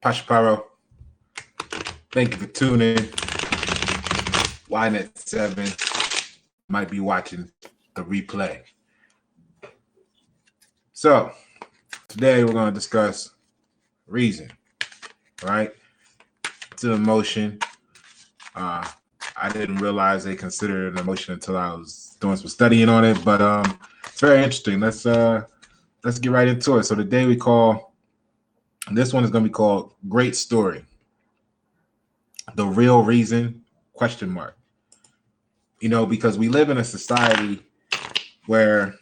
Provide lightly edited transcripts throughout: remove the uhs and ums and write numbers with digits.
Pashaparo, thank you for tuning. YNet 7 might be watching the replay. So today we're going to discuss reason, right? It's an emotion. I didn't realize they considered it an emotion until I was doing some studying on it, but it's very interesting. Let's get right into it. So today this one is going to be called Great Story. The real reason, ? You know, because we live in a society where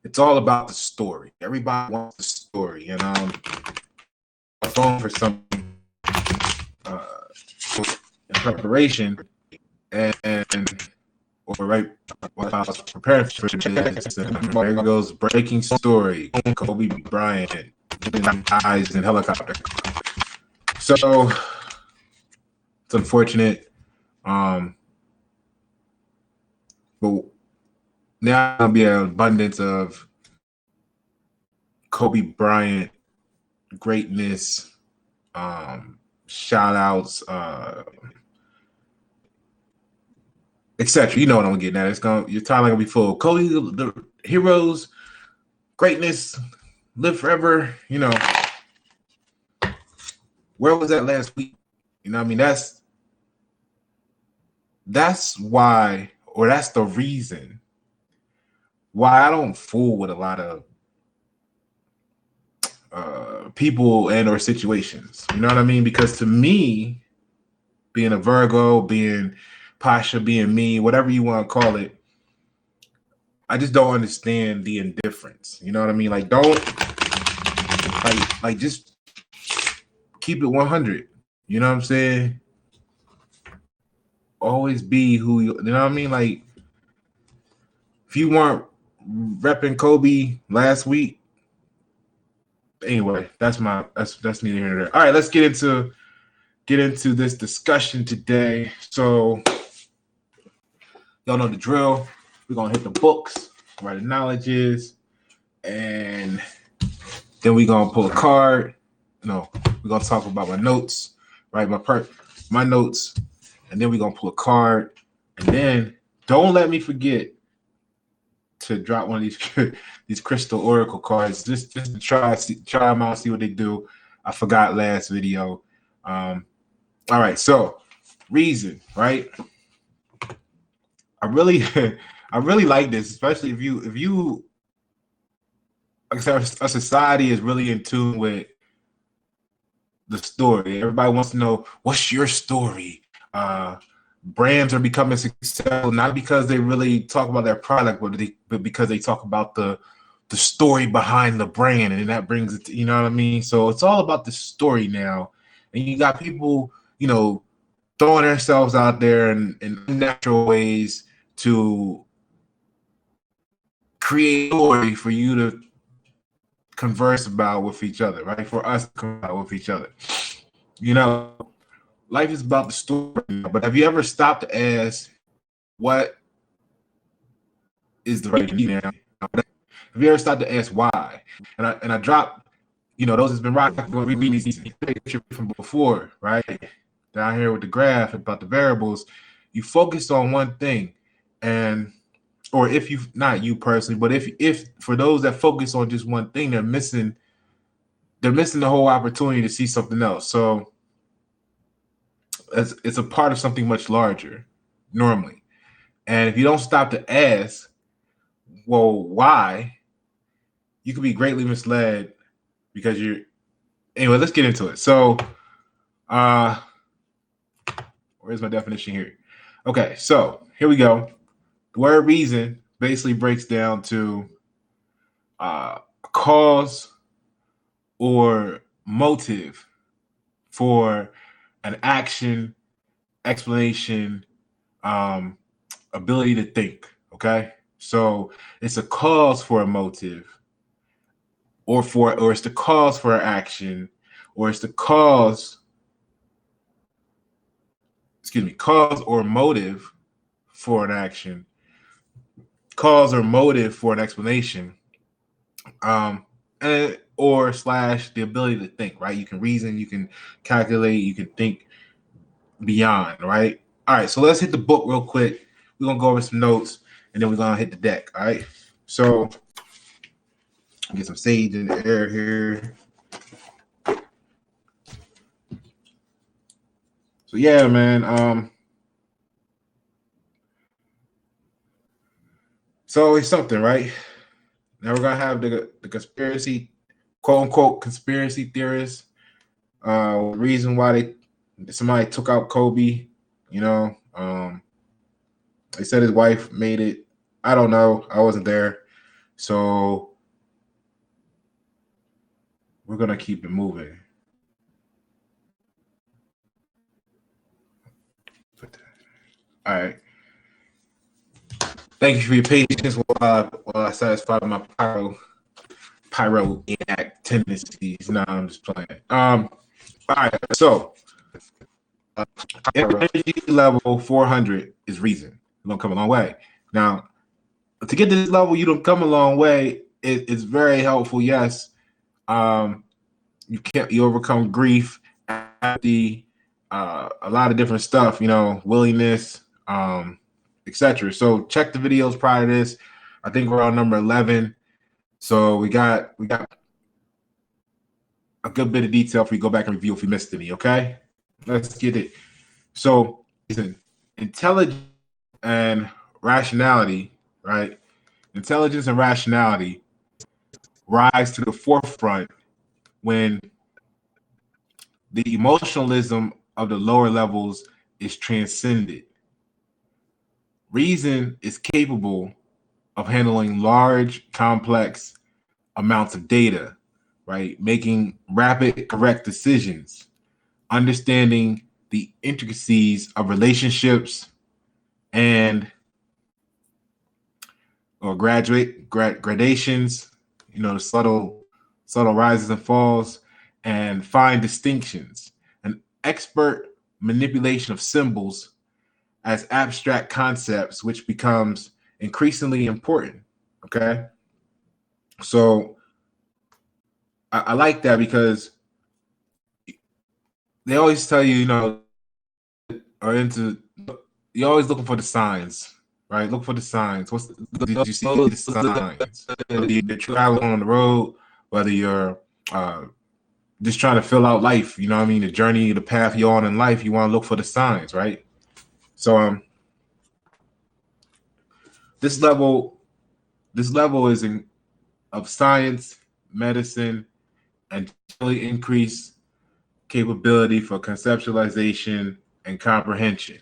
it's all about the story. Everybody wants the story, and I'm going for some in preparation, and right while I was preparing for this, there goes breaking story: Kobe Bryant dies in helicopter. So it's unfortunate, but now there'll be an abundance of Kobe Bryant greatness, shout outs, etc. You know what I'm getting at. Your timeline gonna be full. Kobe, the heroes, greatness, live forever. You know, where was that last week? You know what I mean? That's why, or that's the reason why I don't fool with a lot of people and or situations. You know what I mean? Because to me, being a Virgo, being Pasha, being me, whatever you want to call it, I just don't understand the indifference. You know what I mean? Like, don't just keep it 100. You know what I'm saying? Always be who you know what I mean? Like, if you weren't repping Kobe last week, anyway, that's neither here nor there. All right, let's get into this discussion today. So y'all know the drill. We're gonna hit the books, where the knowledge is, and then we're gonna pull a card. No, we're gonna talk about my notes, right? My notes, and then we're gonna pull a card, and then don't let me forget to drop one of these crystal oracle cards just to try them out, see what they do. I forgot last video. All right, so reason, right? I really like this, especially if you like I said, a society is really in tune with the story. Everybody wants to know, what's your story? Brands are becoming successful not because they really talk about their product, but because they talk about the story behind the brand, and that brings it to, you know what I mean? So it's all about the story now, and you got people, you know, throwing themselves out there in unnatural ways to create a story for you to converse about with each other, right? For us to converse about with each other. You know, life is about the story, but have you ever stopped to ask, what is the right now? Have you ever stopped to ask why? And I dropped, you know, those has been rocking these picture from before, right? Down here with the graph about the variables, you focus on one thing, and or if you, not you personally, but if for those that focus on just one thing, they're missing the whole opportunity to see something else. So it's a part of something much larger normally. And if you don't stop to ask, well, why, you could be greatly misled because anyway, let's get into it. So where's my definition here? Okay, so here we go. The word reason basically breaks down to cause or motive for an action, explanation, ability to think. Okay, so it's a cause for a motive, or it's the cause for an action, or it's the cause or motive for an action, cause or motive for an explanation. And or slash the ability to think, right? You can reason, you can calculate, you can think beyond, right? All right, so let's hit the book real quick. We're gonna go over some notes and then we're gonna hit the deck. All right. So get some sage in the air here. So yeah, man. So it's something, right? Now we're gonna have the conspiracy, quote unquote conspiracy theorists. Reason why somebody took out Kobe, you know. They said his wife made it. I don't know. I wasn't there. So we're gonna keep it moving. All right. Thank you for your patience while I satisfy my pyromaniac tendencies. No, I'm just playing. All right. So energy level 400 is reason. You're gonna come a long way. Now, to get to this level, you don't come a long way. It's very helpful. Yes. You overcome grief, apathy, a lot of different stuff. You know, willingness, etc. So check the videos prior to this. I think we're on number 11. So we got a good bit of detail for you. Go back and review if you missed any. Okay, let's get it. So listen, intelligence and rationality, right? Intelligence and rationality rise to the forefront when the emotionalism of the lower levels is transcended. Reason is capable of handling large, complex amounts of data, right? Making rapid, correct decisions, understanding the intricacies of relationships and or gradations, you know, the subtle rises and falls, and fine distinctions. An expert manipulation of symbols as abstract concepts, which becomes increasingly important. Okay. So I like that because they always tell you, you know, are into you're always looking for the signs, right? Look for the signs. Did you see the signs? Whether you're traveling on the road, whether you're just trying to fill out life, you know what I mean? The journey, the path you're on in life, you want to look for the signs, right? So this level is of science, medicine, and really increase capability for conceptualization and comprehension.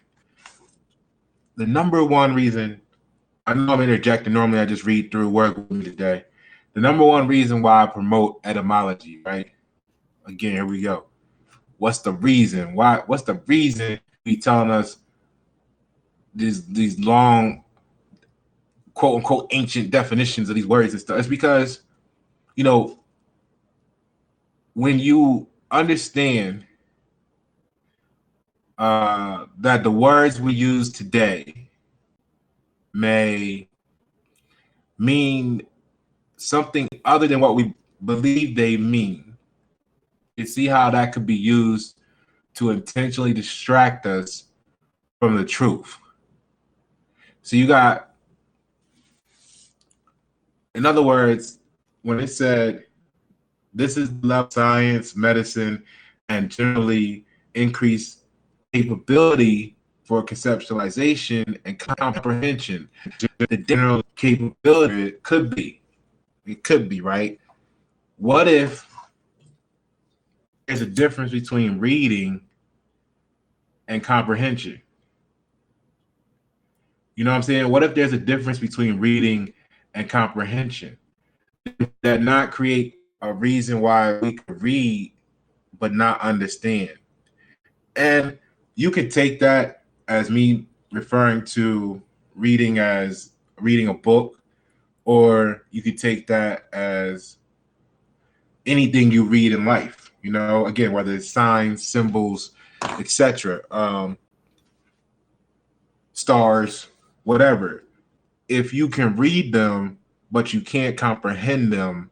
The number one reason, I know I'm interjecting, normally I just read through work with me today. The number one reason why I promote etymology, right? Again, here we go. What's the reason? What's the reason we telling us these long, quote unquote, ancient definitions of these words and stuff? It's because, you know, when you understand that the words we use today may mean something other than what we believe they mean, you see how that could be used to intentionally distract us from the truth. So you got, in other words, when it said this is level science, medicine, and generally increased capability for conceptualization and comprehension, the general capability it could be, right? What if there's a difference between reading and comprehension? You know what I'm saying? What if there's a difference between reading and comprehension? That not create a reason why we could read but not understand? And you could take that as me referring to reading as reading a book, or you could take that as anything you read in life. You know, again, whether it's signs, symbols, etc., stars, whatever. If you can read them but you can't comprehend them,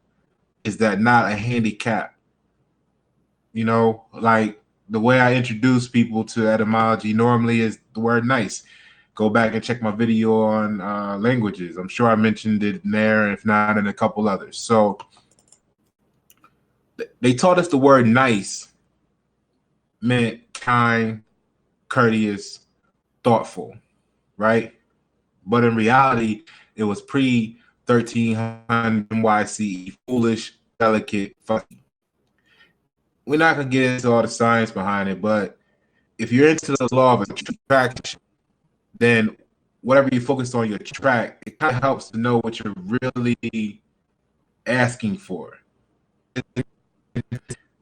is that not a handicap? You know, like the way I introduce people to etymology normally is the word nice. Go back and check my video on languages. I'm sure I mentioned it in there, if not in a couple others. So they taught us the word nice meant kind, courteous, thoughtful, right? But in reality, it was pre 1300 NYC, foolish, delicate, fucking. We're not gonna get into all the science behind it, but if you're into the law of attraction, then whatever you focus on your track, it kind of helps to know what you're really asking for.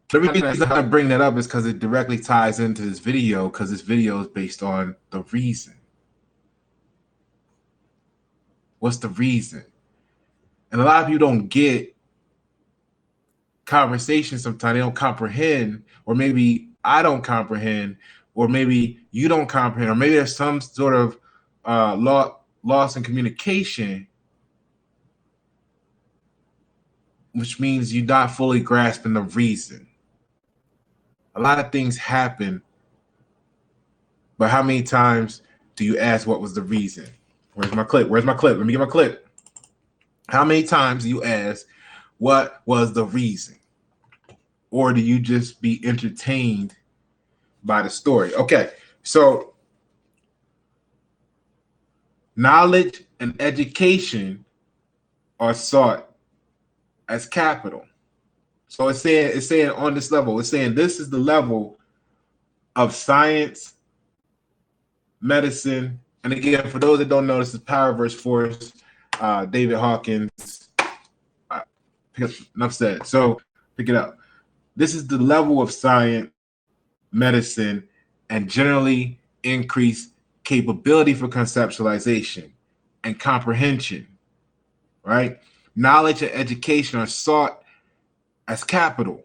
The reason I bring that up is because it directly ties into this video, because this video is based on the reason. What's the reason? And a lot of people don't get conversation sometimes. They don't comprehend, or maybe I don't comprehend, or maybe you don't comprehend, or maybe there's some sort of loss in communication, which means you're not fully grasping the reason. A lot of things happen, but how many times do you ask what was the reason? Where's my clip? Where's my clip? Let me get my clip. How many times do you ask what was the reason? Or do you just be entertained by the story? Okay, so knowledge and education are sought as capital. So it's saying on this level, it's saying this is the level of science, medicine, and again, for those that don't know, this is Power versus Force, David Hawkins. Enough said. So pick it up. This is the level of science, medicine, and generally increased capability for conceptualization and comprehension, right? Knowledge and education are sought as capital.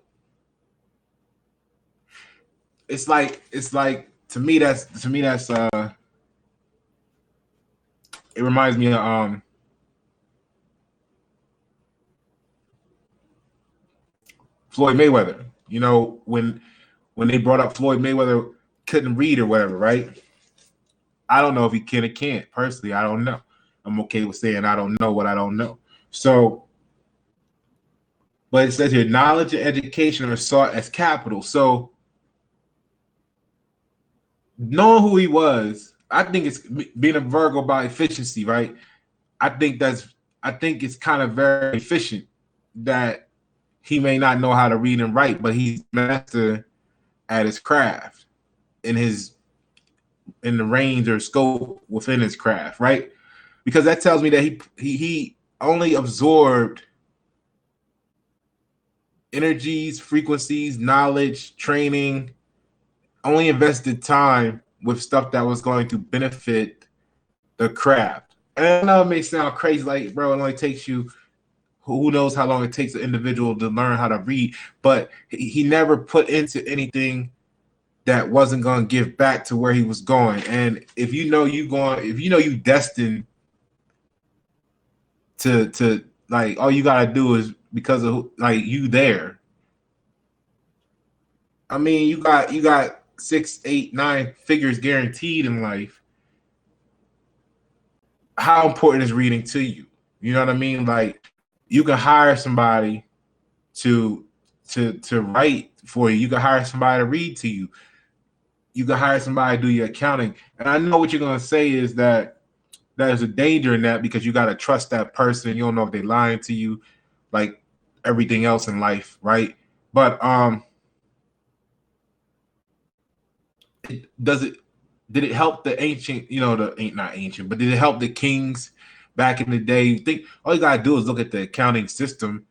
It's like to me that's it reminds me of Floyd Mayweather. You know, when they brought up Floyd Mayweather couldn't read or whatever, right? I don't know if he can or can't. Personally, I don't know. I'm okay with saying I don't know what I don't know. So, but it says here, knowledge and education are sought as capital. So, knowing who he was, I think it's being a Virgo by efficiency, right? I think it's kind of very efficient that he may not know how to read and write, but he's master at his craft in the range or scope within his craft, right? Because that tells me that he only absorbed energies, frequencies, knowledge, training, only invested time with stuff that was going to benefit the craft. And I know it may sound crazy, like, bro, it only takes you, who knows how long it takes an individual to learn how to read, but he never put into anything that wasn't going to give back to where he was going. And if you know you destined to like, all you got to do is because of like you there. I mean, you got 6, 8, 9 figures guaranteed in life. How important is reading to you? You know what I mean? Like, you can hire somebody to write for you. You can hire somebody to read to you. You can hire somebody to do your accounting. And I know what you're gonna say is that there's a danger in that because you gotta trust that person. You don't know if they're lying to you, like everything else in life, right? But did it help the ancient, not ancient, but did it help the kings back in the day? You think all you gotta do is look at the accounting system,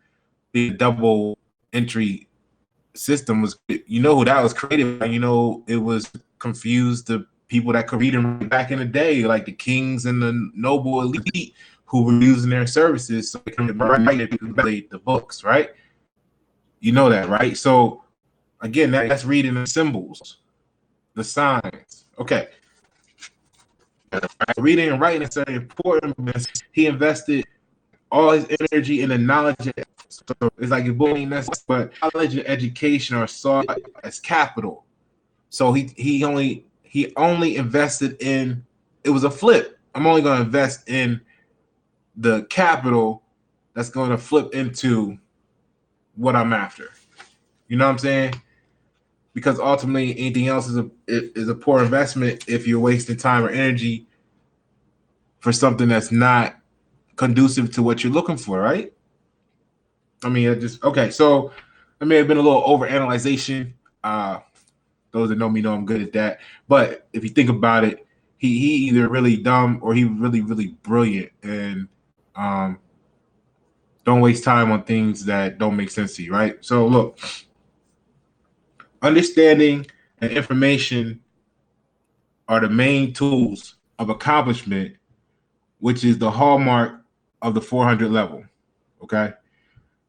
the double entry system was, who that was created by. It was confused the people that could read and write back in the day, like the kings and the noble elite who were using their services so they can write the books, right? You know that, right? So again, that's reading the symbols, the signs. Okay. Reading and writing is very important because he invested all his energy in the knowledge. So it's like your bullying, but knowledge and education are sought as capital. So he only invested in, it was a flip. I'm only going to invest in the capital that's going to flip into what I'm after. You know what I'm saying? Because ultimately, anything else is a poor investment if you're wasting time or energy for something that's not conducive to what you're looking for, right? I mean, okay. So it may have been a little overanalyzation. Those that know me know I'm good at that. But if you think about it, he either really dumb or he really brilliant, and don't waste time on things that don't make sense to you, right? So look, understanding and information are the main tools of accomplishment, which is the hallmark of the 400 level. Okay,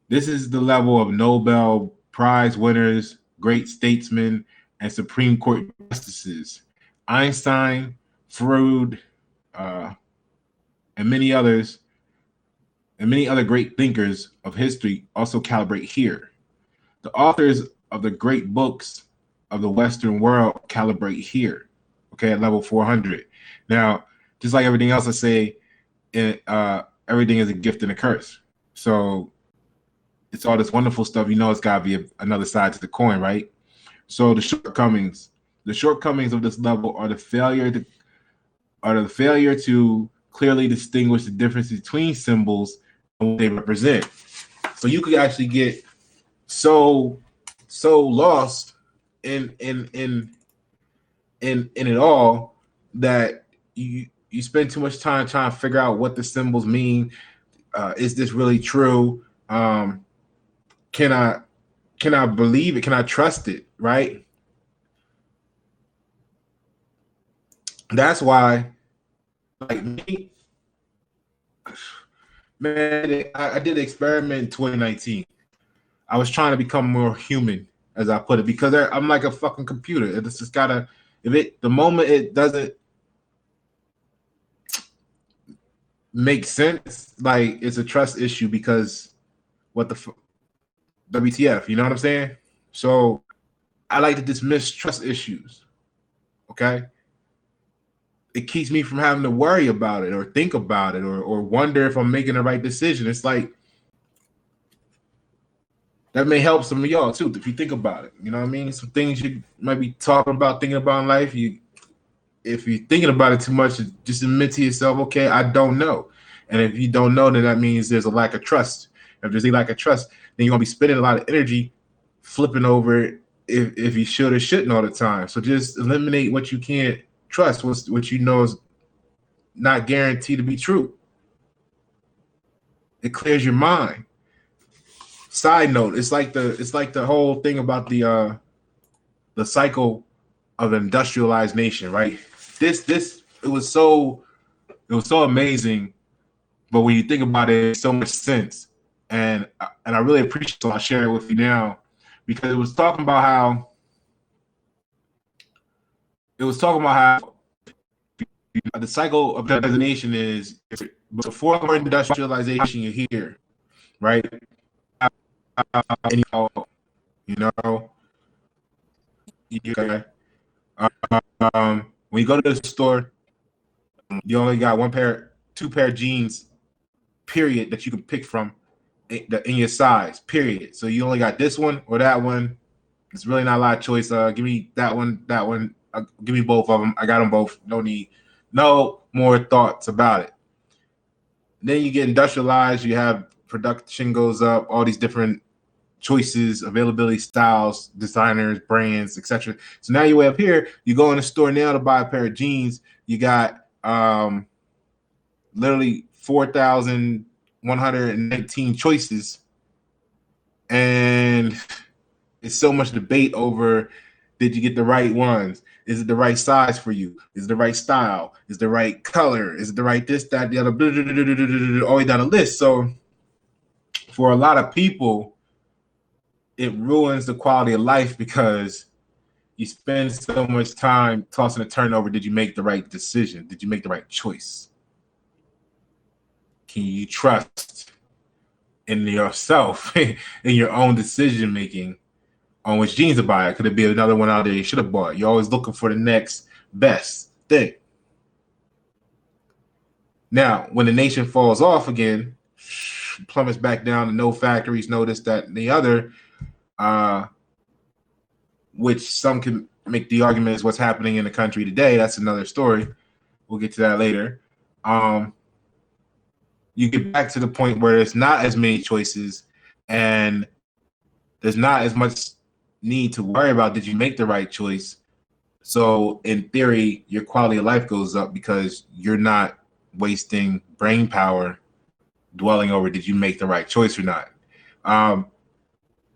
this is the level of Nobel Prize winners, great statesmen, and Supreme Court justices. Einstein, Freud, and many others, and many other great thinkers of history also calibrate here. The authors of the great books of the Western world calibrate here, okay, at level 400. Now, just like everything else I say, everything is a gift and a curse. So it's all this wonderful stuff. You know, it's got to be another side to the coin, right? So the shortcomings of this level are the failure to clearly distinguish the difference between symbols and what they represent. So you could actually get so lost in it all that you spend too much time trying to figure out what the symbols mean. Is this really true? Can I believe it? Can I trust it? Right? That's why, like me, man, I did an experiment in 2019. I was trying to become more human, as I put it, because I'm like a fucking computer. It's just gotta, the moment it doesn't make sense, like it's a trust issue because what the WTF, you know what I'm saying? So I like to dismiss trust issues. Okay. It keeps me from having to worry about it or think about it or wonder if I'm making the right decision. It's like that may help some of y'all too, if you think about it. You know what I mean? Some things you might be talking about, thinking about in life. If you're thinking about it too much, just admit to yourself, okay, I don't know. And if you don't know, then that means there's a lack of trust. If there's a lack of trust, then you're gonna be spending a lot of energy flipping over it if you should or shouldn't all the time. So just eliminate what you can't trust, what you know is not guaranteed to be true. It clears your mind. Side note, it's like the whole thing about the cycle of an industrialized nation, right? It was so amazing, but when you think about it, it's so much sense, and I really appreciate it. So I'll share it with you now because it was talking about how the cycle of the nation is before industrialization. You're here, right? And you know, when you go to the store, you only got two pair of jeans, period, that you can pick from in your size, period. So you only got this one or that one. It's really not a lot of choice. Give me that one. Give me both of them. I got them both. No more thoughts about it. Then you get industrialized. You have production goes up. All these different choices, availability, styles, designers, brands, etc. So now you're way up here. You go in the store now to buy a pair of jeans. You got literally 4,119 choices, and it's so much debate over: did you get the right ones? Is it the right size for you? Is it the right style? Is it the right color? Is it the right this, that, the other? Blah, blah, blah, blah, blah, blah, all the way down the list. So for a lot of people, it ruins the quality of life because you spend so much time tossing a turnover. Did you make the right decision? Did you make the right choice? Can you trust in yourself, in your own decision making on which jeans to buy. Could it be another one out there you should have bought? You're always looking for the next best thing. Now, when the nation falls off again, plummets back down to no factories, no this, that, and the other, which some can make the argument is what's happening in the country today. That's another story. We'll get to that later. You get back to the point where there's not as many choices and there's not as much need to worry about did you make the right choice. So in theory, your quality of life goes up because you're not wasting brain power dwelling over did you make the right choice or not.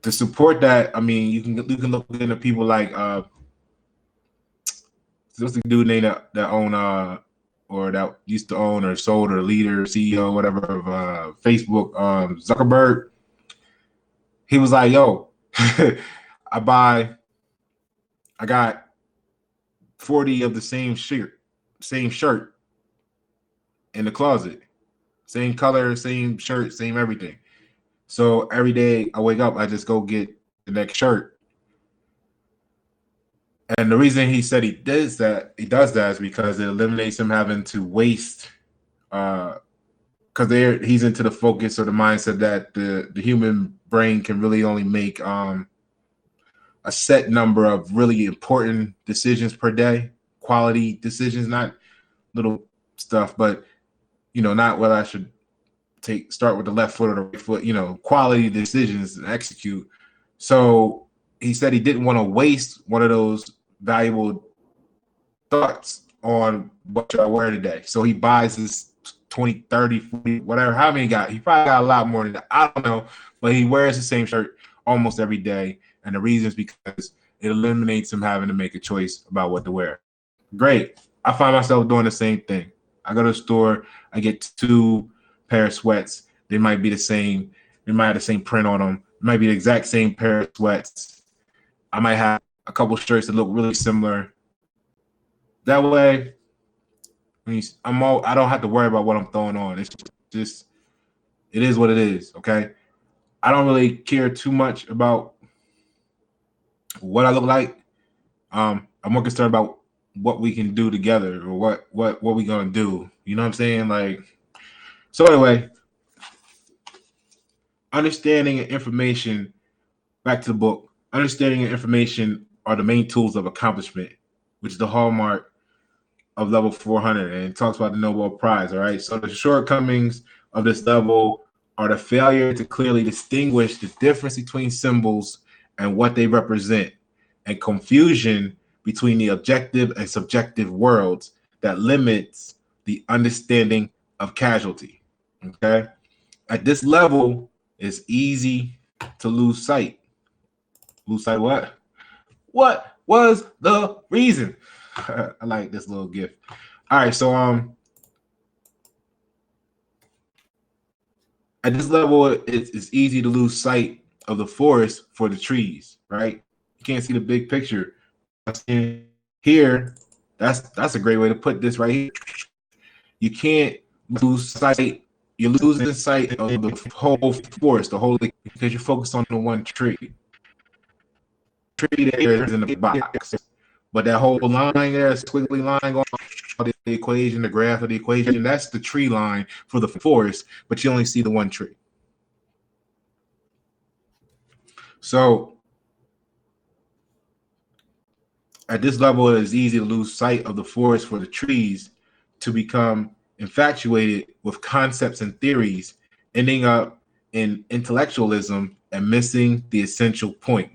To support that, I mean, you can look into people like what's the dude name that own or that used to own or sold or leader, CEO, whatever of Facebook, Zuckerberg. He was like, yo, I got 40 of the same shirt in the closet. Same color, same shirt, same everything. So every day I wake up, I just go get the next shirt. And the reason he said he does that is because it eliminates him having to waste, because he's into the focus or the mindset that the human brain can really only make a set number of really important decisions per day, quality decisions, not little stuff, but not what I should start with the left foot or the right foot, quality decisions and execute. So he said he didn't want to waste one of those valuable thoughts on what should I wear today. So he buys this 20, 30, 40, whatever, how many he got. He probably got a lot more than that. I don't know, but he wears the same shirt almost every day. And the reason is because it eliminates him having to make a choice about what to wear. Great. I find myself doing the same thing. I go to the store, I get 2 pair of sweats. They might be the same. They might have the same print on them. It might be the exact same pair of sweats. I might have a couple shirts that look really similar. That way, I don't have to worry about what I'm throwing on. It's just, it is what it is, okay? I don't really care too much about what I look like. I'm more concerned about what we can do together or what we gonna do. You know what I'm saying? Like, so anyway, understanding and information, back to the book, understanding and information are the main tools of accomplishment, which is the hallmark of level 400. And it talks about the Nobel Prize, all right? So the shortcomings of this level are the failure to clearly distinguish the difference between symbols and what they represent, and confusion between the objective and subjective worlds that limits the understanding of casualty, okay? At this level, it's easy to lose sight. Lose sight what? What was the reason? I like this little gift. All right, so at this level, it's easy to lose sight of the forest for the trees, right? You can't see the big picture. Here, that's a great way to put this right here. You can't lose sight. You're losing sight of the whole forest, because you're focused on the one tree. Tree there is in the box, but that whole line there, squiggly line going on the equation, the graph of the equation, that's the tree line for the forest, but you only see the one tree. So at this level, it is easy to lose sight of the forest for the trees, to become infatuated with concepts and theories, ending up in intellectualism and missing the essential point.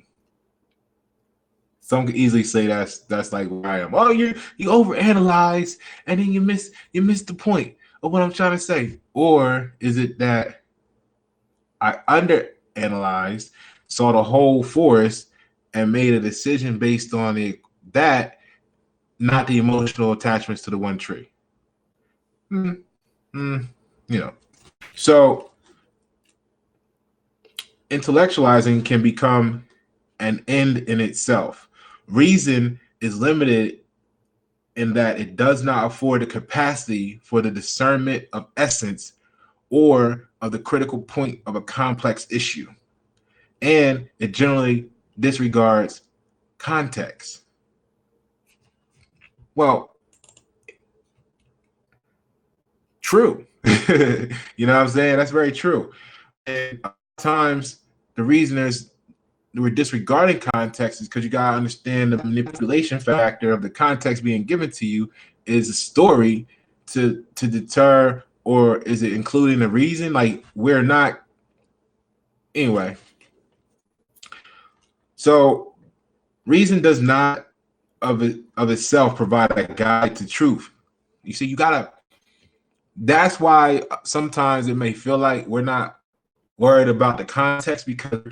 Some could easily say that's like where I am. Oh, you overanalyze and then you miss the point of what I'm trying to say. Or is it that I underanalyzed, saw the whole forest, and made a decision based on that, not the emotional attachments to the one tree? So intellectualizing can become an end in itself. Reason is limited in that it does not afford the capacity for the discernment of essence or of the critical point of a complex issue. And it generally disregards context. Well, true. You know what I'm saying? That's very true. And times the reason we're disregarding context is because you gotta understand the manipulation factor of the context being given to you is a story to deter, or is it including the reason? Like, we're not anyway. So reason does not of itself provide a guide to truth. You see, you gotta. That's why sometimes it may feel like we're not worried about the context, because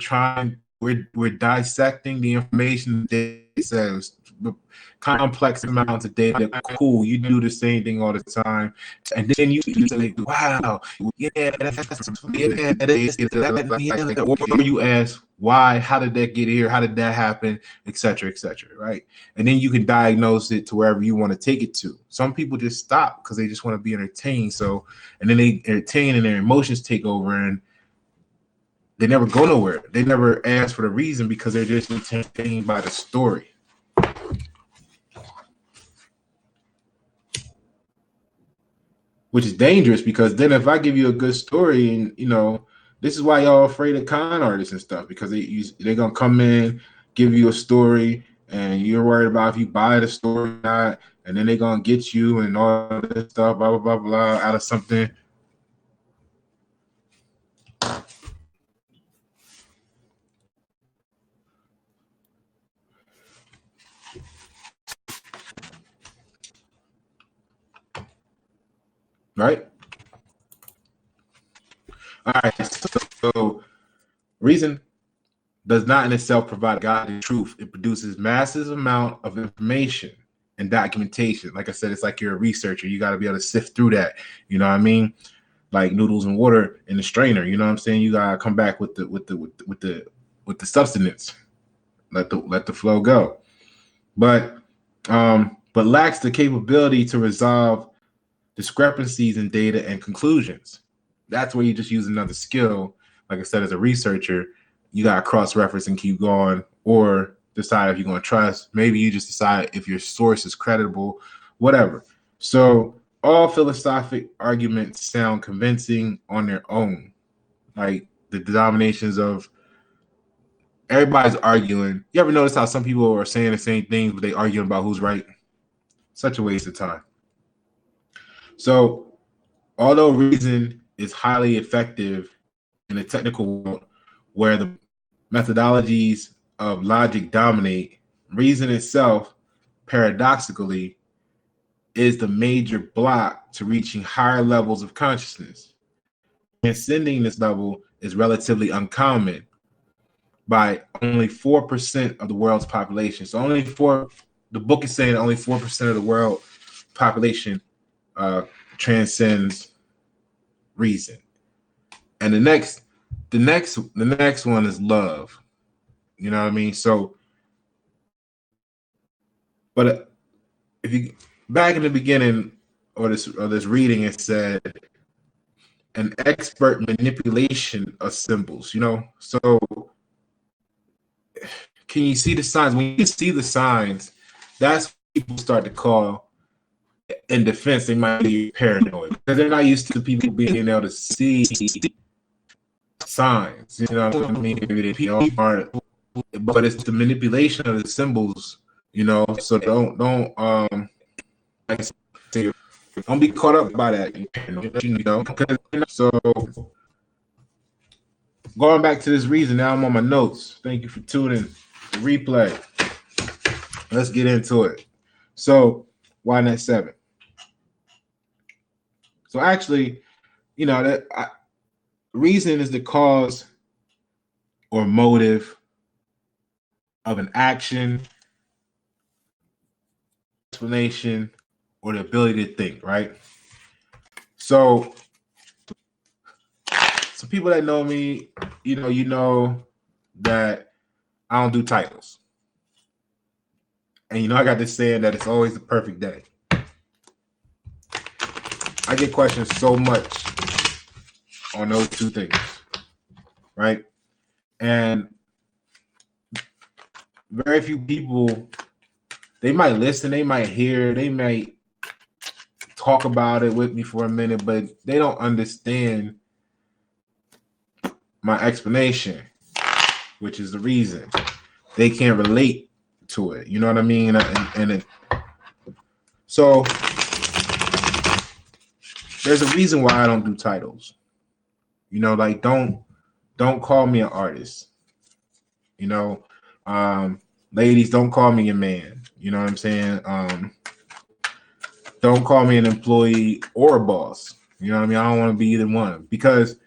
we're dissecting the information that it says, complex amounts of data. Cool, you do the same thing all the time, and then you say, "Wow, yeah, that is." Or you ask, "Why? How did that get here? How did that happen?" Etc. Etc. Right, and then you can diagnose it to wherever you want to take it to. Some people just stop because they just want to be entertained. So, and then they entertain and their emotions take over, and they never go nowhere. They never ask for the reason because they're just entertained by the story. Which is dangerous, because then if I give you a good story, and this is why y'all afraid of con artists and stuff, because they're gonna come in, give you a story, and you're worried about if you buy the story or not, and then they're gonna get you and all this stuff, blah blah blah blah, out of something. Right? All right. So reason does not in itself provide God the truth. It produces massive amount of information and documentation. Like I said, it's like you're a researcher. You got to be able to sift through that. You know what I mean? Like noodles and water in the strainer. You know what I'm saying? You gotta come back with the substance. Let the flow go. But lacks the capability to resolve discrepancies in data and conclusions. That's where you just use another skill. Like I said, as a researcher, you got to cross-reference and keep going, or decide if you're going to trust. Maybe you just decide if your source is credible, whatever. So all philosophic arguments sound convincing on their own. Like the denominations of everybody's arguing. You ever notice how some people are saying the same things, but they arguing about who's right? Such a waste of time. So although reason is highly effective in the technical world where the methodologies of logic dominate, reason itself, paradoxically, is the major block to reaching higher levels of consciousness. Transcending this level is relatively uncommon by only 4% of the world's population. So the book is saying only 4% of the world population transcends reason. And the next one is love. You know what I mean? So, but if you back in the beginning or this reading, it said an expert manipulation of symbols. So can you see the signs? When you see the signs, that's what people start to call, in defense, they might be paranoid because they're not used to people being able to see signs. You know what I mean? Maybe they aren't, but it's the manipulation of the symbols. So don't be caught up by that. So going back to this reason, now I'm on my notes. Thank you for tuning the replay. Let's get into it. So why not 7? So actually, reason is the cause or motive of an action, explanation, or the ability to think, right? So people that know me, you know that I don't do titles. And I got this saying that it's always the perfect day. I get questions so much on those two things, right? And very few people, they might listen, they might hear, they might talk about it with me for a minute, but they don't understand my explanation, which is the reason they can't relate to it. You know what I mean? So there's a reason why I don't do titles. You know, like don't call me an artist. You know, ladies, don't call me a man. You know what I'm saying? Don't call me an employee or a boss. You know what I mean? I don't want to be either one, because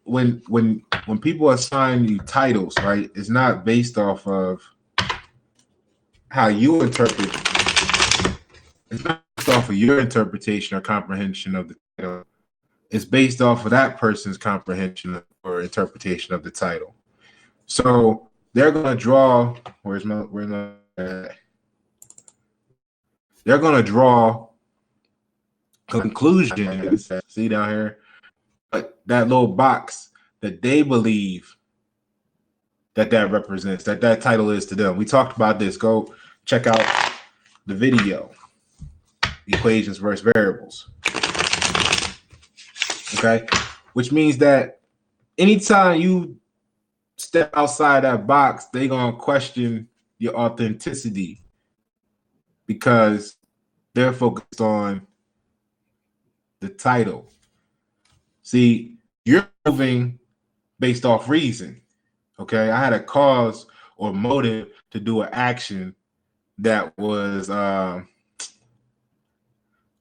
when people assign you titles, right, it's not based off of how you interpret. It's not based off of your interpretation or comprehension of the title. It's based off of that person's comprehension or interpretation of the title. So they're gonna draw. They're gonna draw conclusions. See down here, but that little box that they believe that represents, that title is to them. We talked about this. Go check out the video, equations versus variables. Okay, which means that anytime you step outside that box, they're gonna question your authenticity, because they're focused on the title. See, you're moving based off reason. Okay, I had a cause or motive to do an action that was on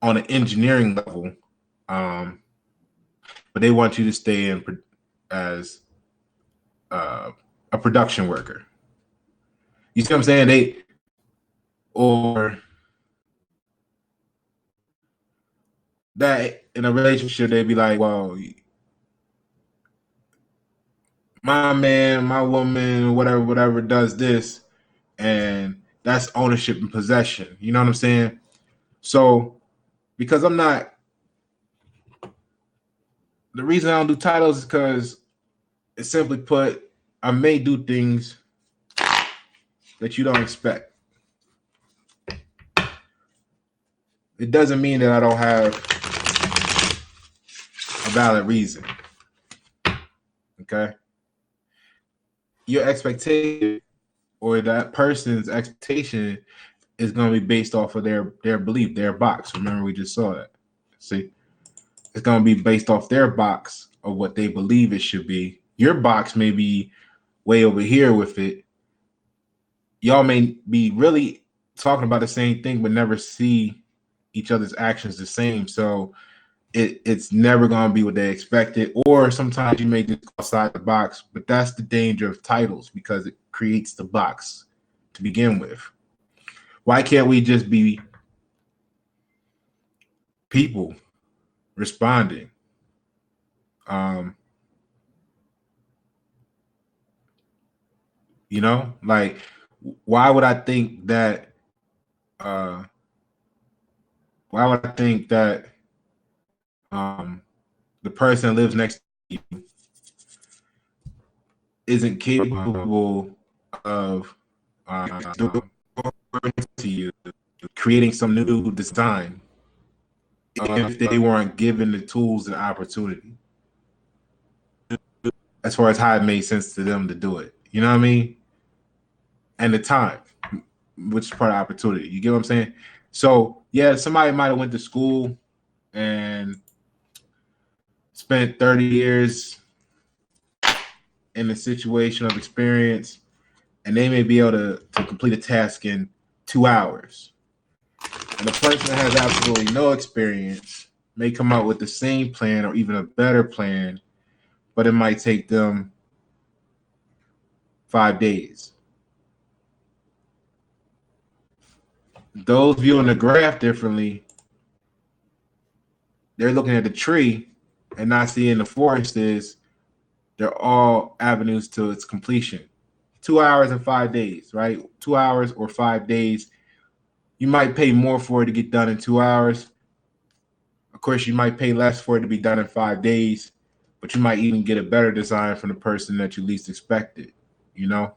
an engineering level, but they want you to stay in as a production worker. You see what I'm saying? Or that in a relationship, they'd be like, well, my man, my woman, whatever does this, and that's ownership and possession. You know what I'm saying? So because I'm not, the reason I don't do titles is because, it's simply put, I may do things that you don't expect. It doesn't mean that I don't have a valid reason. Okay? Your expectation or that person's expectation is going to be based off of their belief, their box. Remember, we just saw that. See? It's going to be based off their box of what they believe it should be. Your box may be way over here with it. Y'all may be really talking about the same thing, but never see each other's actions the same. So it's never going to be what they expected. Or sometimes you may just go outside the box, but that's the danger of titles, because it creates the box to begin with. Why can't we just be people responding? You know, like, why would I think that the person that lives next to you isn't capable of to you creating some new design if they weren't given the tools and opportunity, as far as how it made sense to them to do it? You know what I mean? And the time, which is part of opportunity. You get what I'm saying? So yeah, somebody might have went to school and spent 30 years in a situation of experience, and they may be able to complete a task in 2 hours. And the person that has absolutely no experience may come out with the same plan or even a better plan, but it might take them 5 days. Those viewing the graph differently, they're looking at the tree and not seeing the forest is they're all avenues to its completion. 2 hours and 5 days, right? 2 hours or 5 days. You might pay more for it to get done in 2 hours. Of course, you might pay less for it to be done in 5 days, but you might even get a better design from the person that you least expected. You know,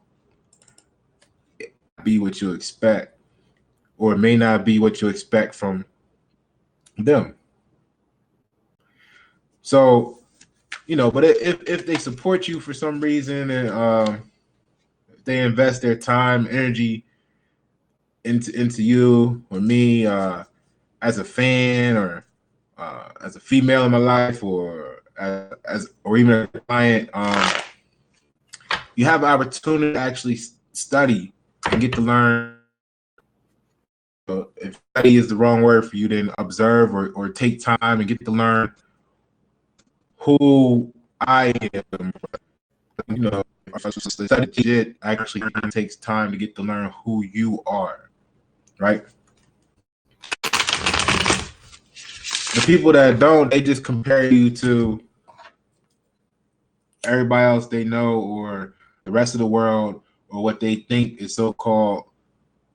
be what you expect, or it may not be what you expect from them. So, but if they support you for some reason, and they invest their time, energy into you or me, as a fan, or as a female in my life, or or even a client, you have an opportunity to actually study and get to learn. So if study is the wrong word for you, then observe, or take time and get to learn who I am. Study shit actually takes time to get to learn who you are, right? The people that don't, they just compare you to everybody else they know, or the rest of the world, or what they think is so-called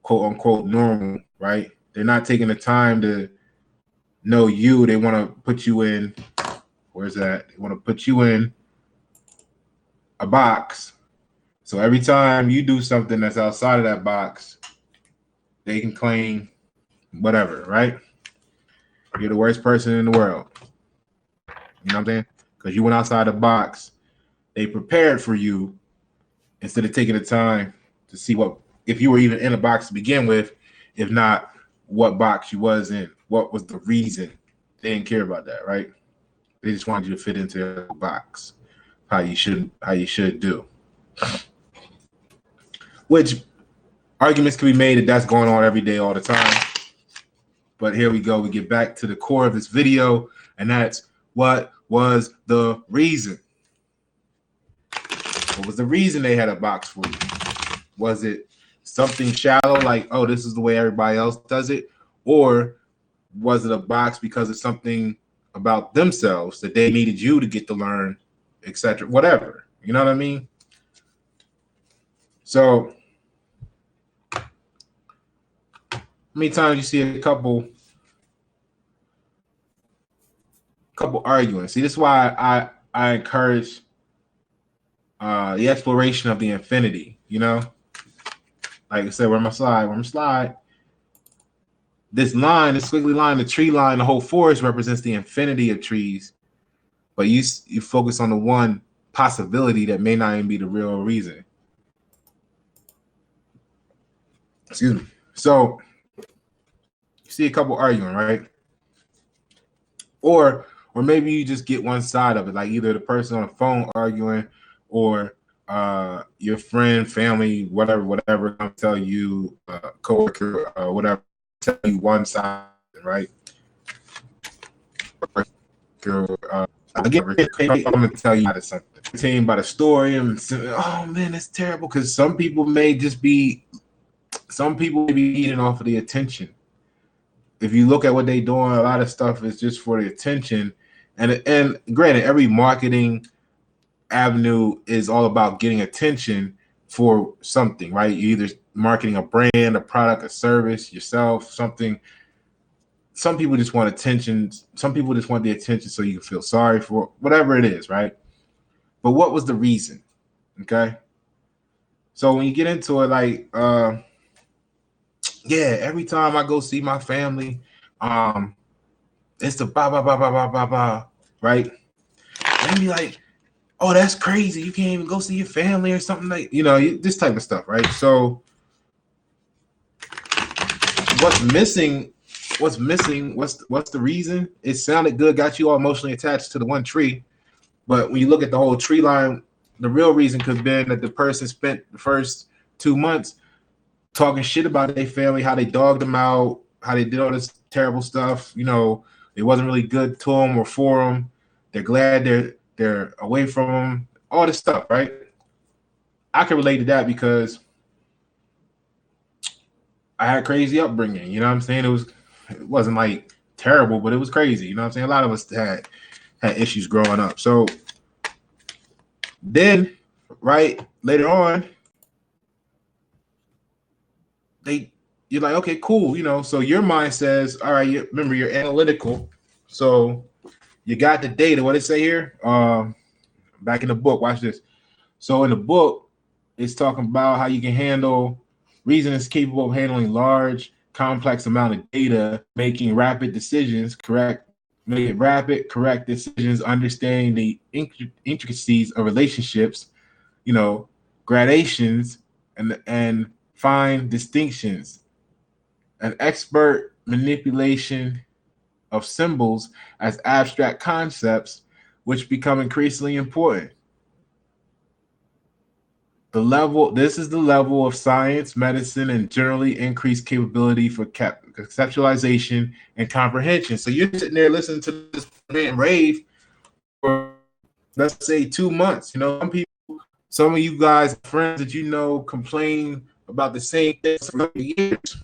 quote unquote normal, right? They're not taking the time to know you. They want to put you in, where's that? They want to put you in a box. So every time you do something that's outside of that box, they can claim whatever, right? You're the worst person in the world. You know what I'm saying? Because you went outside the box. They prepared for you instead of taking the time to see what, if you were even in a box to begin with, if not, what box you was in. What was the reason? They didn't care about that, right? They just wanted you to fit into a box, how you should do. Which arguments can be made that that's going on every day, all the time. But here we go. We get back to the core of this video, and that's what was the reason? What was the reason they had a box for you? Was it something shallow, like, oh, this is the way everybody else does it? Or was it a box because of something about themselves that they needed you to get to learn, etc., whatever? You know what I mean? So how many times you see a couple arguing? See, this is why I encourage the exploration of the infinity. Like I said, where my slide. This line, this squiggly line, the tree line, the whole forest represents the infinity of trees. But you focus on the one possibility that may not even be the real reason. Excuse me. So you see a couple arguing, right? Or maybe you just get one side of it, like either the person on the phone arguing, or your friend, family, whatever, come tell you, coworker, whatever, tell you one side, right? Again, I'm gonna tell you something. Tell you about a story, and oh man, that's terrible. Because some people may be eating off of the attention. If you look at what they're doing, a lot of stuff is just for the attention. And granted, every marketing avenue is all about getting attention for something, right? You're either marketing a brand, a product, a service, yourself, something. Some people just want attention. Some people just want the attention so you can feel sorry for whatever it is, right? But what was the reason? Okay. So when you get into it, like, yeah, every time I go see my family, it's the ba ba ba ba ba ba ba, right? And be like, oh, that's crazy. You can't even go see your family or something, like, this type of stuff, right? So what's missing? What's the reason? It sounded good, got you all emotionally attached to the one tree. But when you look at the whole tree line, the real reason could have been that the person spent the first 2 months talking shit about their family, how they dogged them out, how they did all this terrible stuff. It wasn't really good to them or for them. They're glad they're away from them. All this stuff, right? I can relate to that because I had crazy upbringing. You know what I'm saying? It wasn't like terrible, but it was crazy. You know what I'm saying? A lot of us had issues growing up. So then, right, later on, you're like, okay, cool. So your mind says, all right, remember, you're analytical. So you got the data. What it say here? Back in the book, watch this. So in the book, it's talking about how you can handle reason is capable of handling large, complex amount of data, making rapid decisions, making rapid, correct decisions, understanding the intricacies of relationships, gradations, and fine distinctions. An expert manipulation of symbols as abstract concepts, which become increasingly important. This is the level of science, medicine, and generally increased capability for conceptualization and comprehension. So you're sitting there listening to this man rave for, let's say, 2 months. Some of you guys, friends that complain about the same thing for years.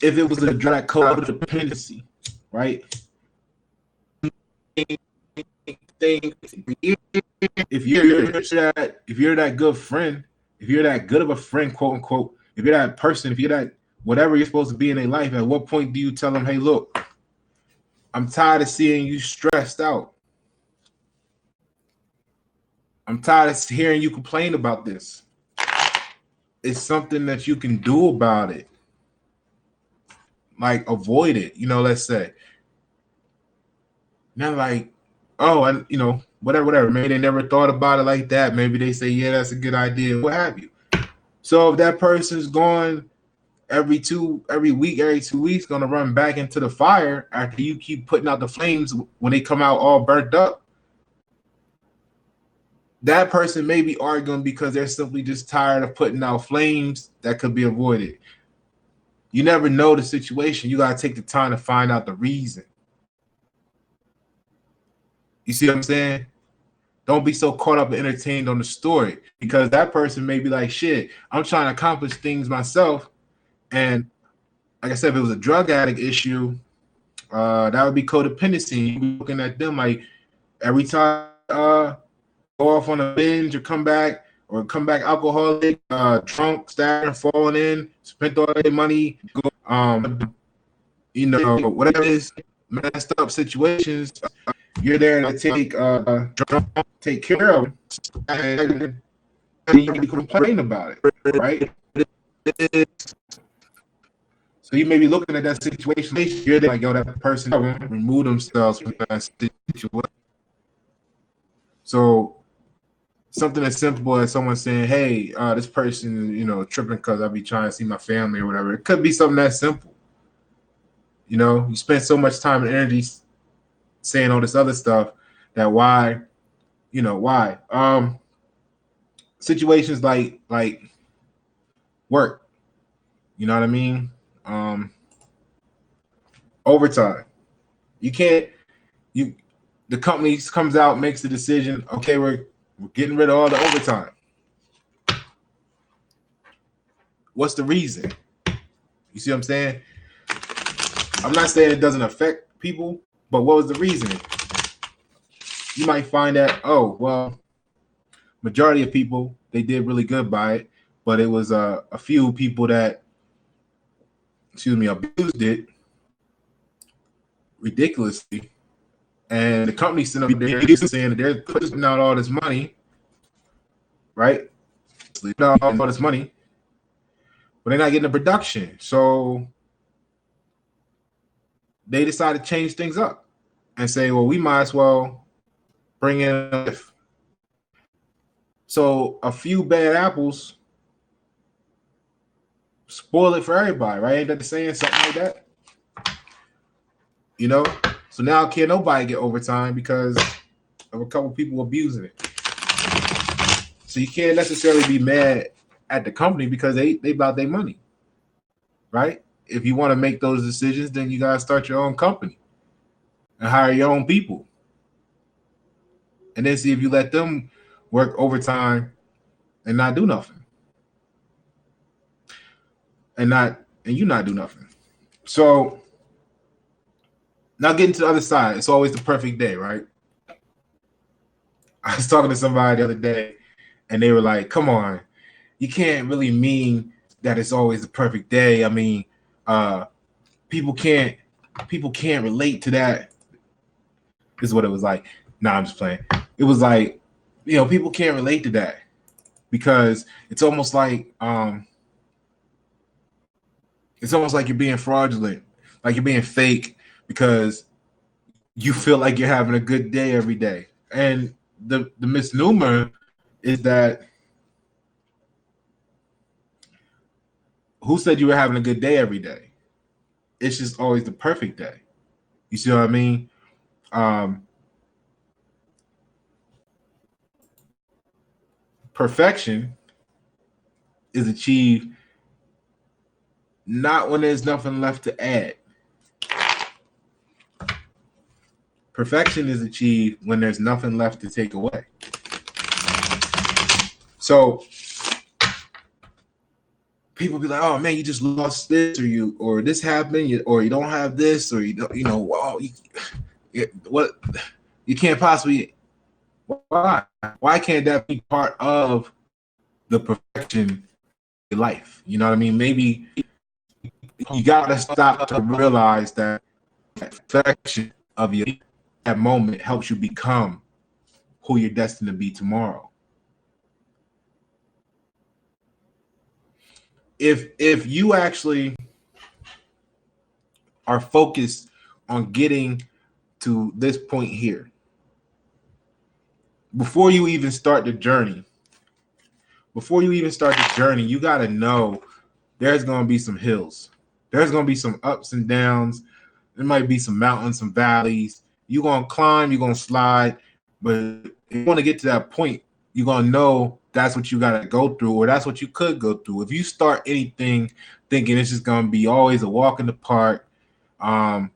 If it was a direct codependency, right? If you're that good friend, if you're that good of a friend, quote unquote, if you're that person, if you're that whatever you're supposed to be in their life, at what point do you tell them, hey, look, I'm tired of seeing you stressed out. I'm tired of hearing you complain about this. It's something that you can do about it. Like avoid it, let's say. Not like, oh, and whatever. Maybe they never thought about it like that. Maybe they say, yeah, that's a good idea, what have you. So if that person's going every 2 weeks, gonna run back into the fire after you keep putting out the flames when they come out all burnt up, that person may be arguing because they're simply just tired of putting out flames that could be avoided. You never know the situation. You gotta take the time to find out the reason. You see what I'm saying? Don't be so caught up and entertained on the story, because that person may be like, shit, I'm trying to accomplish things myself. And like I said, if it was a drug addict issue, that would be codependency. You'd be looking at them like every time go off on a binge or come back alcoholic, drunk, stabbing, falling in, spent all their money, whatever it is, messed up situations. You're there to take care of it, and you complain about it, right? So you may be looking at that situation. You're there like, yo, that person remove themselves from that situation. So something as simple as someone saying, hey, this person, tripping because I be trying to see my family or whatever. It could be something that simple. You spend so much time and energy saying all this other stuff that why. Situations like work, you know what I mean? Overtime. The company comes out, makes the decision, okay, we're getting rid of all the overtime. What's the reason? You see what I'm saying? I'm not saying it doesn't affect people, but what was the reason? You might find that, oh, well, majority of people, they did really good by it, but it was a few people that, abused it ridiculously. And the company saying that they're putting out all this money, right? All this money, but they're not getting the production. So they decided to change things up and say, well, we might as well bring in a lift. So a few bad apples spoil it for everybody, right? Ain't that the saying, something like that? So now can't nobody get overtime because of a couple people abusing it. So you can't necessarily be mad at the company because they about their money, right? If you want to make those decisions, then you gotta start your own company and hire your own people, and then see if you let them work overtime and not do nothing, and you not do nothing. So now getting to the other side, it's always the perfect day, right? I was talking to somebody the other day, and they were like, come on, you can't really mean that it's always the perfect day. I mean, people can't relate to that. This is what it was like. Nah, I'm just playing. It was like, people can't relate to that because it's almost like you're being fraudulent, like you're being fake because you feel like you're having a good day every day. And the misnomer is that who said you were having a good day every day? It's just always the perfect day. You see what I mean? Perfection is achieved not when there's nothing left to add. Perfection is achieved when there's nothing left to take away. So people be like, "Oh man, you just lost this, or this happened, or you don't have this, or well, what you can't possibly. Why? Why can't that be part of the perfection of your life? You know what I mean? Maybe you gotta stop to realize that perfection of your that moment helps you become who you're destined to be tomorrow. If you actually are focused on getting to this point here, before you even start the journey, you got to know there's going to be some hills. There's going to be some ups and downs. There might be some mountains, some valleys. You're going to climb, you're going to slide. But if you want to get to that point, you're going to know that's what you got to go through, or that's what you could go through. If you start anything thinking it's just going to be always a walk in the park, then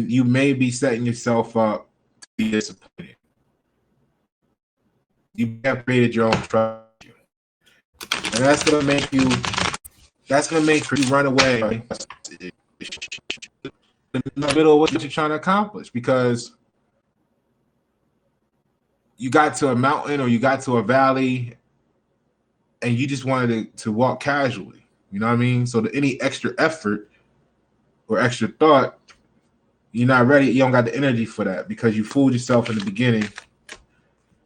you may be setting yourself up to be disappointed. You have created your own structure. And that's going to make you run away in the middle of what you're trying to accomplish, because you got to a mountain or you got to a valley and you just wanted to walk casually. You know what I mean? So any extra effort or extra thought, you're not ready. You don't got the energy for that because you fooled yourself in the beginning.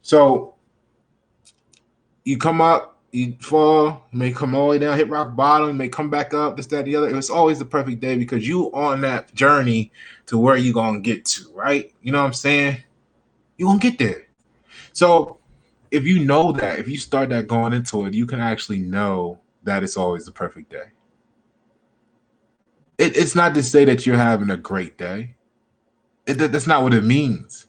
So you come up, you fall, you may come all the way down, hit rock bottom, you may come back up, this, that, the other. It's always the perfect day because you on that journey to where you're going to get to, right? You know what I'm saying? You're going to get there. So if you know that, if you start that going into it, you can actually know that it's always the perfect day. It's not to say that you're having a great day. That's not what it means.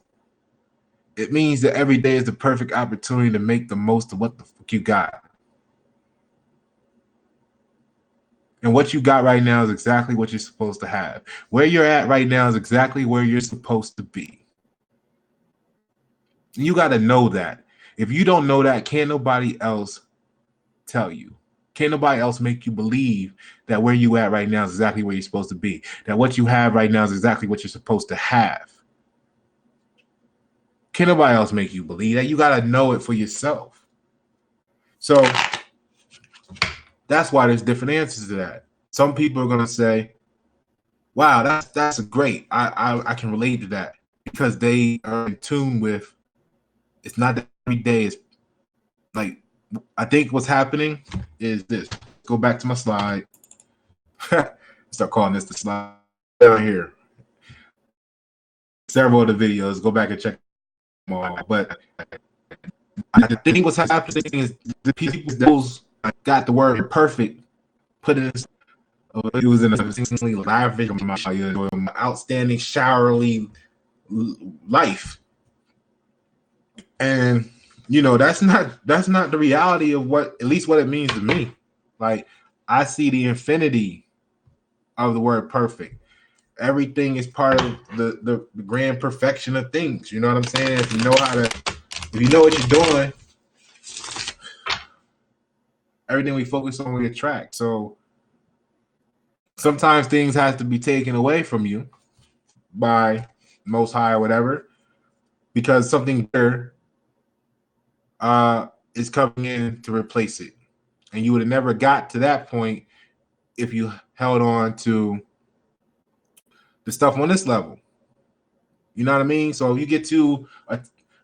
It means that every day is the perfect opportunity to make the most of what the fuck you got. And what you got right now is exactly what you're supposed to have. Where you're at right now is exactly where you're supposed to be. You got to know that. If you don't know that, can't nobody else tell you. Can't nobody else make you believe that where you at right now is exactly where you're supposed to be. That what you have right now is exactly what you're supposed to have. Can't nobody else make you believe that. You got to know it for yourself. So that's why there's different answers to that. Some people are going to say, wow, that's great. I can relate to that because they are in tune with, it's not that every day is like, I think what's happening is this. Go back to my slide. Start calling this the slide down here. Several of the videos. Go back and check them all. But I think what's happening is the people that got the word perfect put in. It was in a lavish, outstanding, showerly life, and that's not the reality of what, at least what it means to me. Like, I see the infinity of the word perfect. Everything is part of the grand perfection of things. You know what I'm saying? If you know what you're doing, everything we focus on, we attract. So sometimes things have to be taken away from you by Most High or whatever, because something better is coming in to replace it. And you would have never got to that point if you held on to the stuff on this level. You know what I mean? So if you get too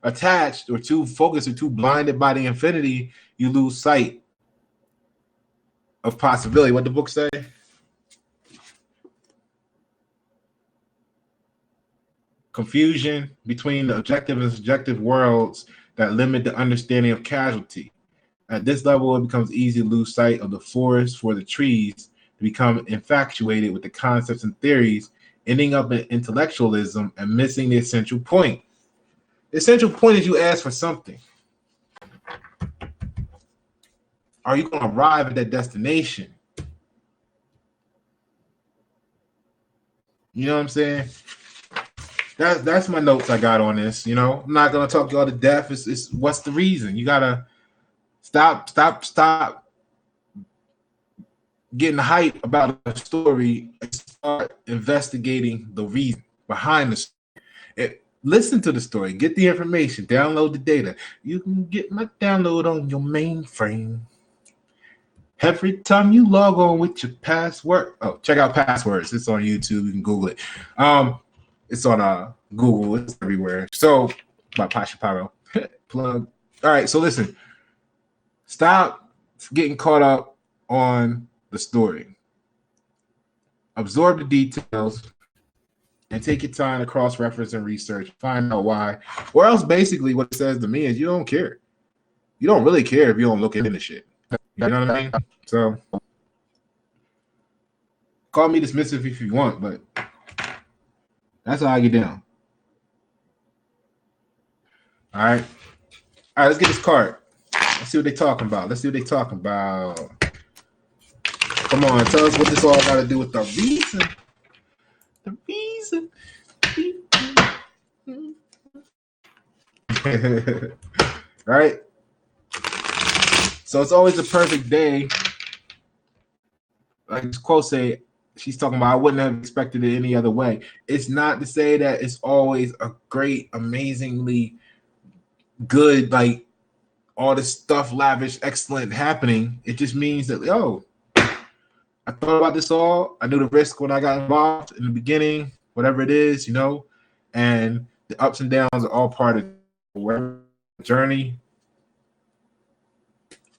attached or too focused or too blinded by the infinity, you lose sight of possibility. What the book say? Confusion between the objective and subjective worlds that limit the understanding of causality. At this level, it becomes easy to lose sight of the forest for the trees, to become infatuated with the concepts and theories, ending up in intellectualism and missing the essential point. The essential point is you ask for something. Are you going to arrive at that destination? You know what I'm saying? That's my notes I got on this. You know, I'm not going to talk you all to death. It's what's the reason? You got to stop getting hype about a story and start investigating the reason behind the story. Listen to the story, get the information, download the data. You can get my download on your mainframe. Every time you log on with your password. Oh, check out Passwords. It's on YouTube. You can Google it. It's on Google. It's everywhere. So by Pasha Pyro. Plug. All right. So listen. Stop getting caught up on the story. Absorb the details and take your time to cross-reference and research. Find out why. Or else basically what it says to me is you don't care. You don't really care if you don't look into shit. You know what I mean? So call me dismissive if you want, but that's how I get down. All right. All right, let's get this card. Let's see what they're talking about. Come on, tell us what this all got to do with the reason. The reason. Right? So it's always a perfect day. Like this quote say, she's talking about, I wouldn't have expected it any other way. It's not to say that it's always a great, amazingly good, like all this stuff, lavish, excellent happening. It just means that, I thought about this all. I knew the risk when I got involved in the beginning, whatever it is, and the ups and downs are all part of the journey.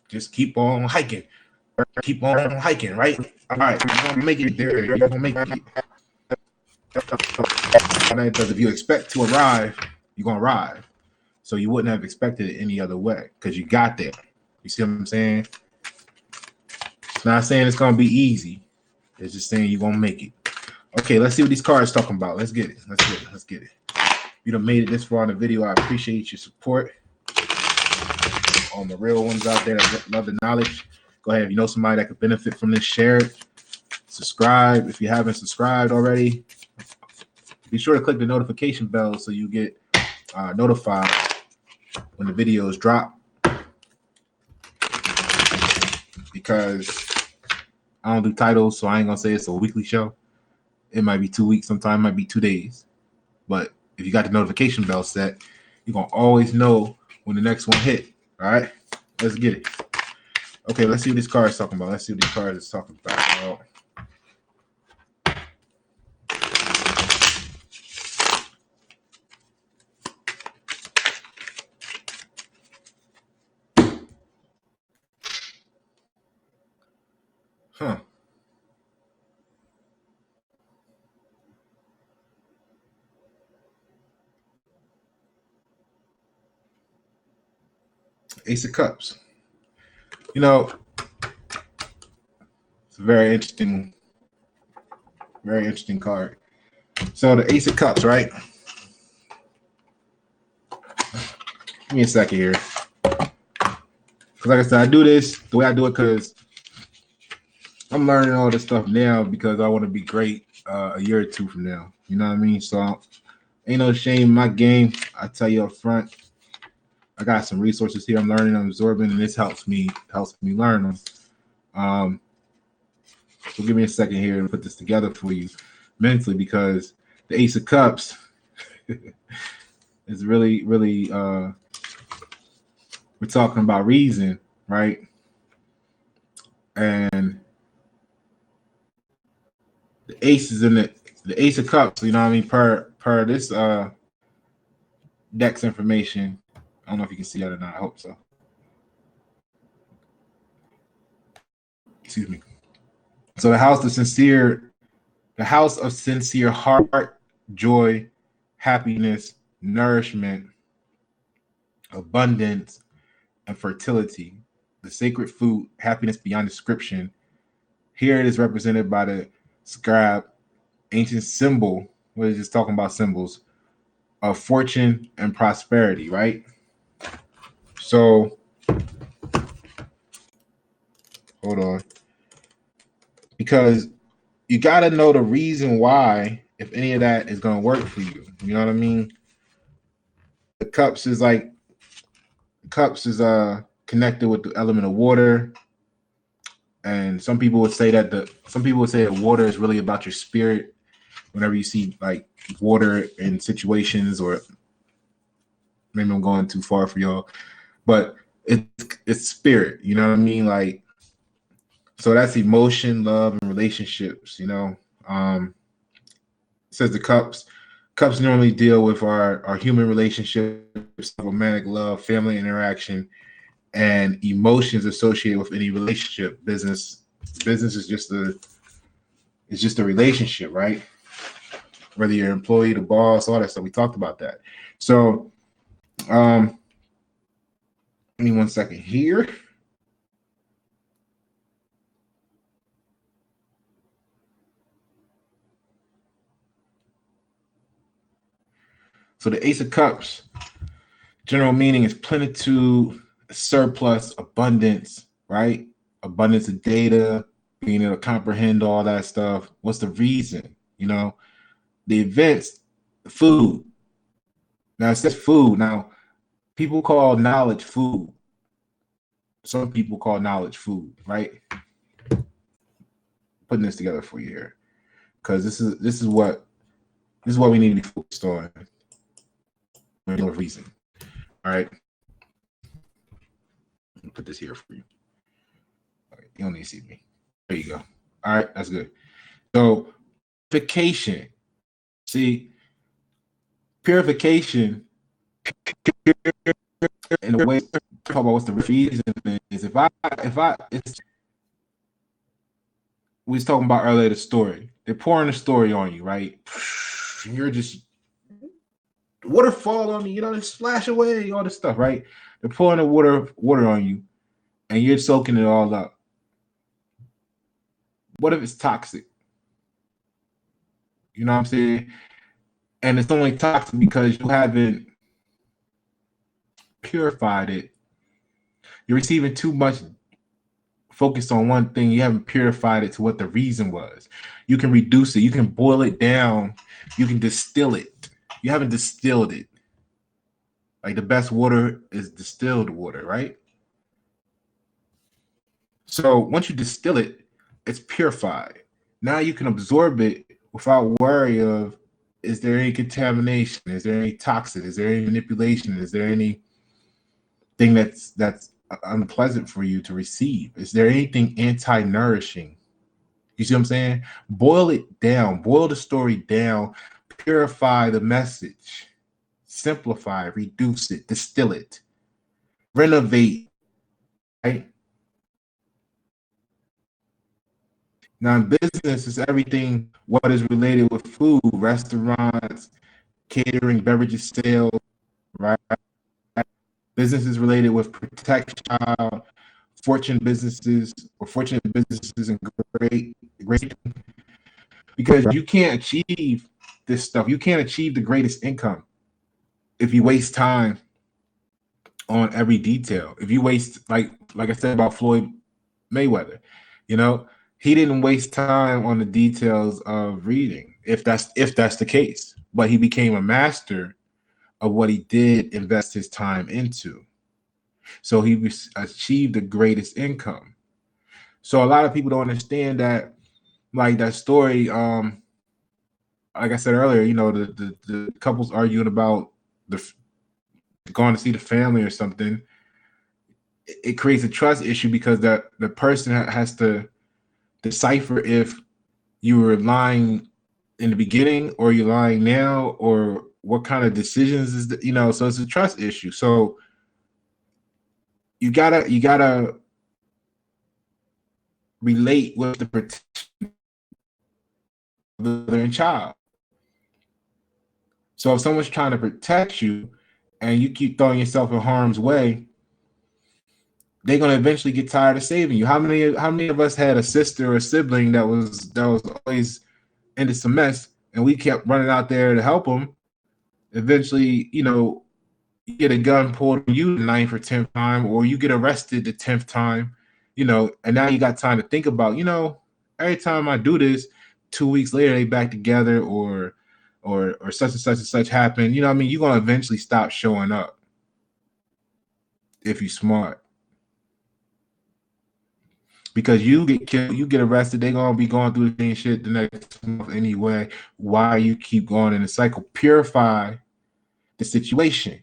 Just keep on hiking. Keep on hiking, right? All right, you're gonna make it there. You're gonna make it. Because if you expect to arrive, you're gonna arrive. So you wouldn't have expected it any other way because you got there. You see what I'm saying? It's not saying it's gonna be easy. It's just saying you're gonna make it. Okay, let's see what these cards talking about. Let's get it. You done made it this far in the video. I appreciate your support. All the real ones out there that love the knowledge. Go ahead. If you know somebody that could benefit from this, share it. Subscribe if you haven't subscribed already. Be sure to click the notification bell so you get notified when the videos drop. Because I don't do titles, so I ain't gonna say it's a weekly show. It might be 2 weeks, sometimes it might be 2 days. But if you got the notification bell set, you're gonna always know when the next one hit. All right, let's get it. Okay, let's see what this card is talking about. Huh. Ace of Cups. It's a very interesting card. So the Ace of Cups, right? Give me a second here. Because like I said, I do this the way I do it because I'm learning all this stuff now because I want to be great a year or two from now. You know what I mean? So ain't no shame in my game. I tell you up front. I got some resources here. I'm learning, I'm absorbing, and this helps me learn them. So give me a second here to put this together for you mentally because the Ace of Cups is really, we're talking about reason, right? and the ace is in the ace of cups. You know what I mean? Per this deck's information. I don't know if you can see that or not. I hope so. Excuse me. So the house of sincere heart, joy, happiness, nourishment, abundance, and fertility. The sacred food, happiness beyond description. Here it is represented by the scribe, ancient symbol. We're just talking about symbols of fortune and prosperity, right? So, hold on. Because you got to know the reason why, if any of that is going to work for you. You know what I mean? The cups is connected with the element of water. And some people would say that water is really about your spirit. Whenever you see like water in situations, or maybe I'm going too far for y'all, but it's spirit, you know what I mean? Like, so that's emotion, love, and relationships, you know. It says the cups normally deal with our human relationships, romantic love, family interaction, and emotions associated with any relationship. Business is just a relationship, right? Whether you're an employee, the boss, all that stuff. We talked about that. So give me 1 second here. So the Ace of Cups, general meaning is plenitude, surplus, abundance, right? Abundance of data, being able to comprehend all that stuff. What's the reason? You know, the events, food. Now it says food. Now, people call knowledge food. Some people call knowledge food, right? Putting this together for you here, because this is what we need to be focused on. No reason. All right. Put this here for you. All right. You don't need to see me. There you go. All right, that's good. So purification. See, purification in a way, talk about what's the reason is if I it's we was talking about earlier the story. They're pouring a story on you, right? You're just waterfall on me, you know, just splash away, all this stuff, right? They're pouring the water on you, and you're soaking it all up. What if it's toxic? You know what I'm saying? And it's only toxic because you haven't purified it. You're receiving too much focus on one thing. You haven't purified it to what the reason was. You can reduce it. You can boil it down. You can distill it. You haven't distilled it. Like the best water is distilled water, right? So once you distill it, it's purified. Now you can absorb it without worry of, is there any contamination? Is there any toxin? Is there any manipulation? Is there anything that's unpleasant for you to receive? Is there anything anti-nourishing? You see what I'm saying? Boil it down. Boil the story down. Purify the message. Simplify, reduce it, distill it, renovate, right? Now, in business is everything what is related with food, restaurants, catering, beverages, sales, right? Business is related with textile, fortunate businesses, and great, because you can't achieve this stuff. You can't achieve the greatest income if you waste time on every detail. If you waste, like I said about Floyd Mayweather, you know, he didn't waste time on the details of reading, if that's the case. But he became a master of what he did invest his time into. So he achieved the greatest income. So a lot of people don't understand that, like that story. Like I said earlier, you know, the couples arguing about the going to see the family or something. it creates a trust issue because the person has to decipher if you were lying in the beginning or you're lying now, or what kind of decisions is that, so it's a trust issue. So you gotta relate with the protection of the mother and child. So if someone's trying to protect you and you keep throwing yourself in harm's way, they're gonna eventually get tired of saving you. How many of us had a sister or a sibling that was always into some mess, and we kept running out there to help them? Eventually, you get a gun pulled on you the ninth or 10th time, or you get arrested the 10th time, and now you got time to think about, every time I do this, 2 weeks later they back together, or such and such and such happen. You know what I mean? You're gonna eventually stop showing up if you're smart. Because you get killed, you get arrested, they're gonna be going through the same shit the next month anyway. Why you keep going in the cycle? Purify the situation,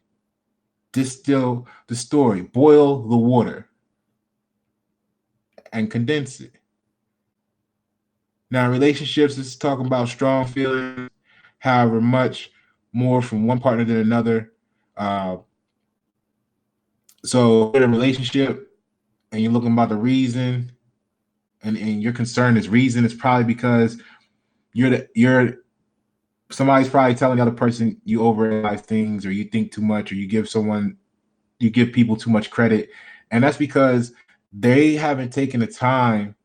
distill the story, boil the water, and condense it. Now, relationships is talking about strong feelings, however much more from one partner than another. So in a relationship and you're looking about the reason, and your concern is reason, it's probably because you're somebody's probably telling the other person you overanalyze things, or you think too much, or you give people too much credit. And that's because they haven't taken the time,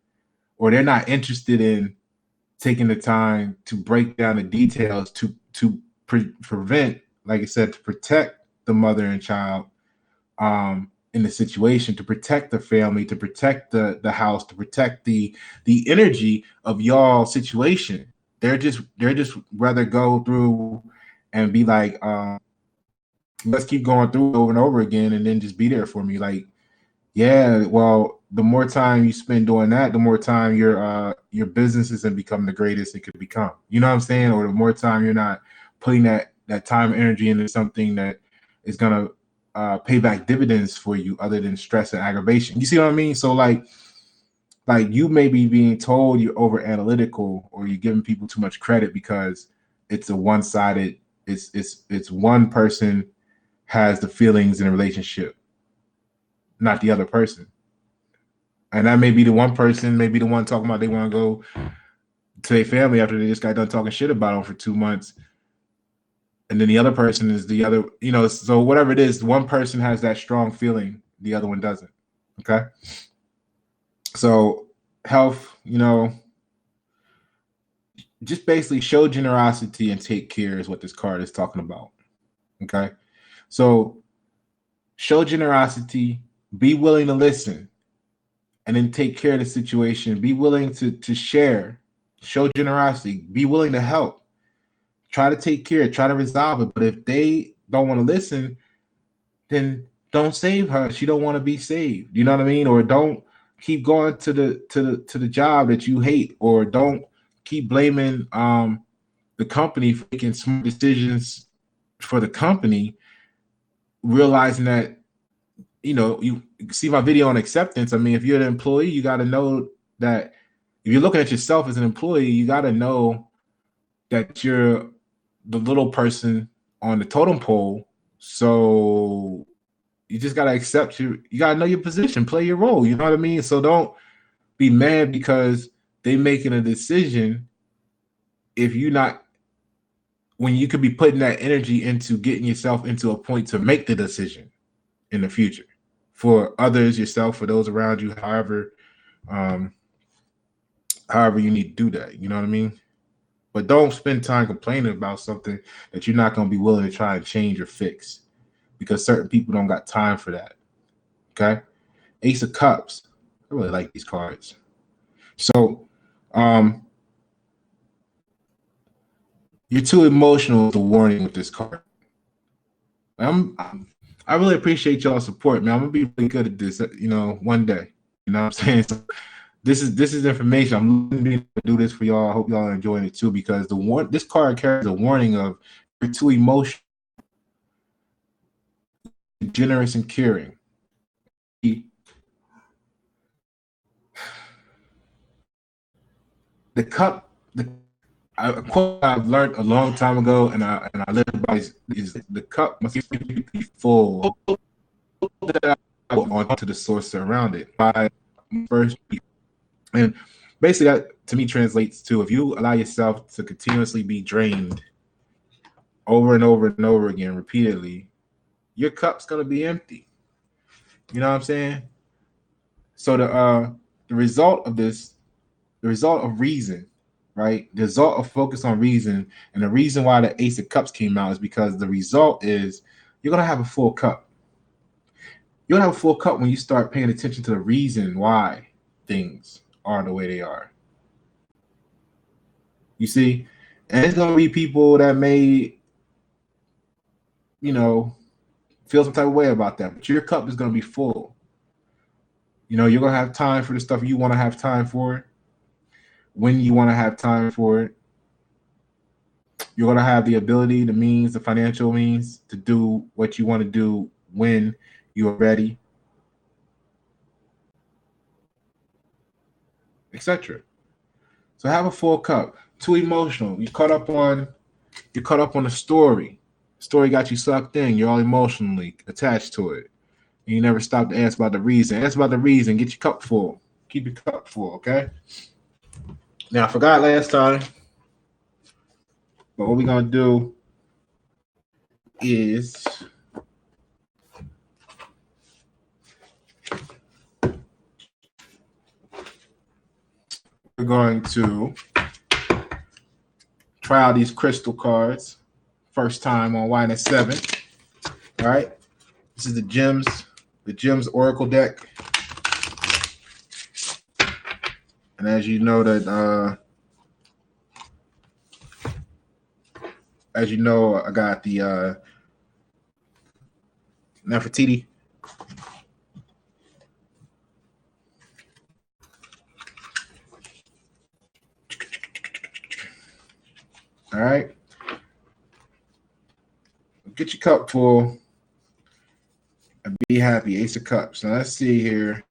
or they're not interested in taking the time to break down the details to prevent, like I said, to protect the mother and child in the situation, to protect the family, to protect the house, to protect the energy of y'all situation. They're just rather go through and be like, let's keep going through it over and over again, and then just be there for me. Like, yeah, well, the more time you spend doing that, the more time your business isn't become the greatest it could become. You know what I'm saying? Or the more time you're not putting that time and energy into something that is gonna pay back dividends for you, other than stress and aggravation. You see what I mean? So like you may be being told you're over analytical, or you're giving people too much credit because it's a one-sided. It's one person has the feelings in a relationship, not the other person. And that may be the one person, maybe the one talking about they want to go to their family after they just got done talking shit about them for 2 months. And then the other person is the other, so whatever it is, one person has that strong feeling, the other one doesn't. Okay. So health, just basically show generosity and take care is what this card is talking about. Okay. So show generosity, be willing to listen, and then take care of the situation. Be willing to share, show generosity, be willing to help, try to take care, try to resolve it. But if they don't want to listen, then don't save her. She don't want to be saved. You know what I mean? Or don't keep going to the job that you hate, or don't keep blaming the company for making smart decisions for the company, realizing that you see my video on acceptance. I mean, if you're an employee, you got to know that if you're looking at yourself as an employee, you got to know that you're the little person on the totem pole. So you just got to accept you got to know your position, play your role. You know what I mean? So don't be mad because they making a decision if you're not, when you could be putting that energy into getting yourself into a point to make the decision in the future for others, yourself, for those around you, however you need to do that. You know what I mean? But don't spend time complaining about something that you're not going to be willing to try and change or fix, because certain people don't got time for that. Okay. Ace of Cups. I really like these cards. So you're too emotional, the warning with this card. I really appreciate y'all's support, man. I'm gonna be really good at this, one day. You know what I'm saying? So this is information. I'm going to do this for y'all. I hope y'all are enjoying it too, because this card carries a warning of you're too emotional, generous, and caring. the cup, a quote I've learned a long time ago, and I live by is the cup must be full that I want to the source around it. By first, and basically that to me translates to if you allow yourself to continuously be drained over and over and over again repeatedly, your cup's gonna be empty. You know what I'm saying? So the result of this, the result of reason, right? The result of focus on reason, and the reason why the Ace of Cups came out is because the result is you're gonna have a full cup. You're gonna have a full cup when you start paying attention to the reason why things are the way they are. You see, and it's gonna be people that may, you know, feel some type of way about that, but your cup is gonna be full. You know, you're gonna have time for the stuff you want to have time for, when you want to have time for it. You're gonna have the ability, the means, the financial means to do what you want to do when you're ready, etc. So have a full cup. Too emotional. You're caught up on the story. The story got you sucked in. You're all emotionally attached to it. And you never stop to ask about the reason. Ask about the reason. Get your cup full. Keep your cup full, okay? Now I forgot last time, but what we're gonna do is we're going to try out these crystal cards. First time on Wine at 7. All right. This is the Gems Oracle deck. And as you know I got the Nefertiti. All right. Get your cup full and be happy. Ace of Cups. Now let's see here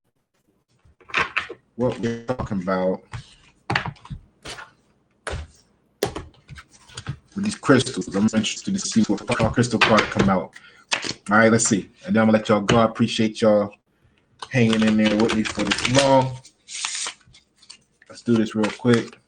what we're talking about with these crystals. I'm interested to see what crystal card come out. All right, let's see. And then I'm gonna let y'all go. I appreciate y'all hanging in there with me for this long. Let's do this real quick.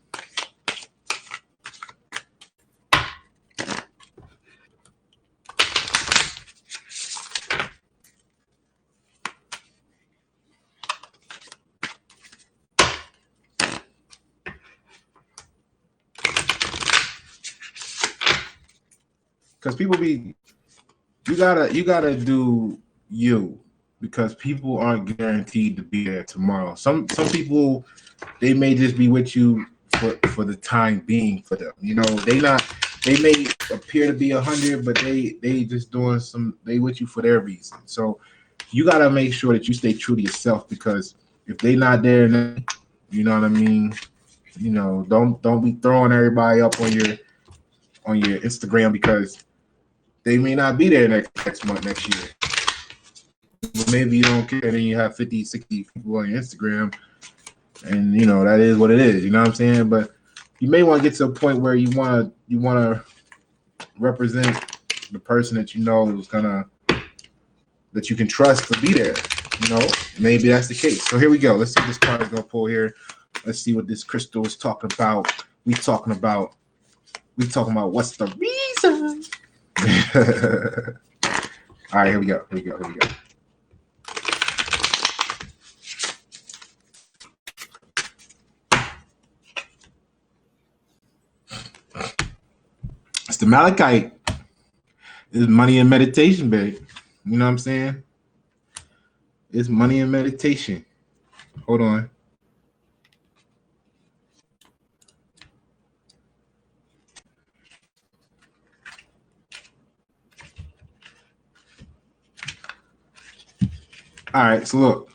Because you gotta do you, because people aren't guaranteed to be there tomorrow. Some people, they may just be with you for the time being for them. You know, they may appear to be 100, but they just doing they with you for their reason. So you gotta make sure that you stay true to yourself, because if they not there, you know what I mean. You know, don't be throwing everybody up on your Instagram, because they may not be there next month, next year. But maybe you don't care, and then you have 50, 60 people on your Instagram, and you know that is what it is. You know what I'm saying? But you may want to get to a point where you want to represent the person that you know is that you can trust to be there. You know, maybe that's the case. So here we go. Let's see what this card is gonna pull here. Let's see what this crystal is talking about. We talking about what's the reason. All right, here we go. It's the Malachite. It's money and meditation, babe. You know what I'm saying? It's money and meditation. Hold on. All right, so look.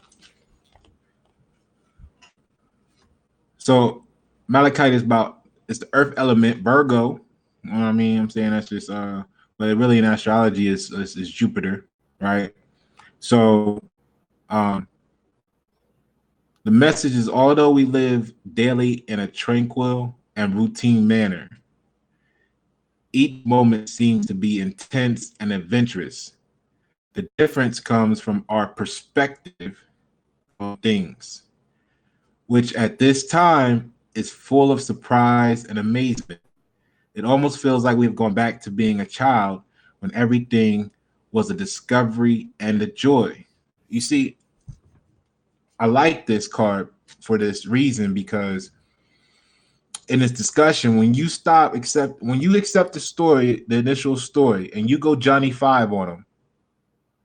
So Malachite is it's the earth element, Virgo. You know what I mean? I'm saying that's just but really in astrology is Jupiter, right? So The message is although we live daily in a tranquil and routine manner, each moment seems to be intense and adventurous. The difference comes from our perspective on things, which at this time is full of surprise and amazement. It almost feels like we've gone back to being a child when everything was a discovery and a joy. You see, I like this card for this reason because in this discussion, when you accept the story, the initial story, and you go Johnny Five on them,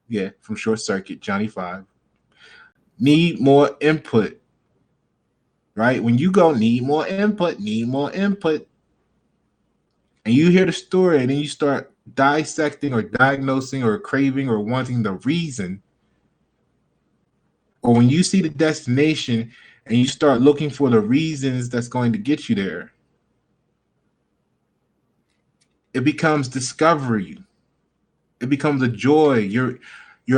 yeah, from Short Circuit, Johnny Five, need more input, right? When you go need more input, and you hear the story, and then you start dissecting or diagnosing or craving or wanting the reason, or when you see the destination and you start looking for the reasons that's going to get you there, it becomes discovery. It becomes a joy. You're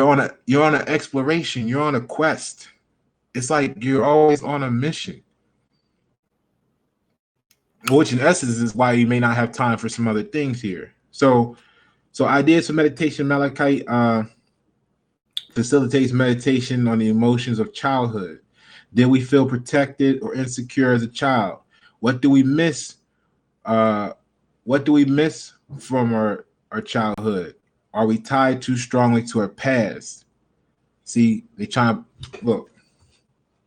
on an exploration. You're on a quest. It's like you're always on a mission, which in essence is why you may not have time for some other things here. So ideas for meditation, Malachite facilitates meditation on the emotions of childhood. Did we feel protected or insecure as a child? What do we miss? What do we miss from our childhood? Are we tied too strongly to our past? See, they try to look.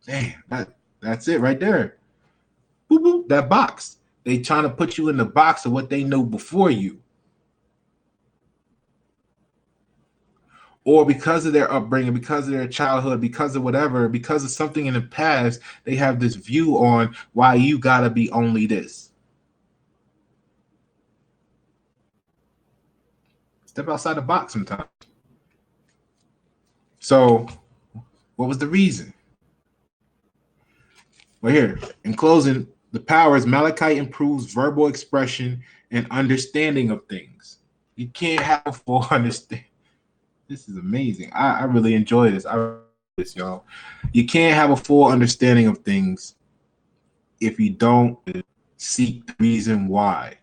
Damn, that's it right there. Boop, boop, that box. They trying to put you in the box of what they know before you. Or because of their upbringing, because of their childhood, because of whatever, because of something in the past, they have this view on why you gotta be only this. Step outside the box sometimes. So, what was the reason? Well, here, in closing, the powers, Malachite improves verbal expression and understanding of things. You can't have a full understanding. This is amazing. I really enjoy this. This, y'all. You can't have a full understanding of things if you don't seek the reason why.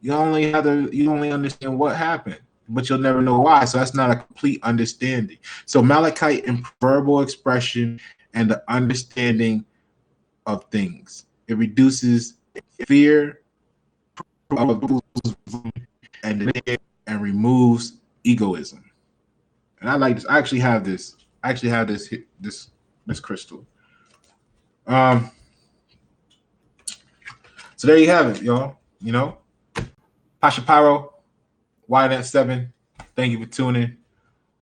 You only understand what happened, but you'll never know why. So that's not a complete understanding. So Malachite improves verbal expression and the understanding of things. It reduces fear and removes egoism. And I like this. I actually have this. This crystal. So there you have it, y'all. You know, Pasha Pyro, YNet7. Thank you for tuning.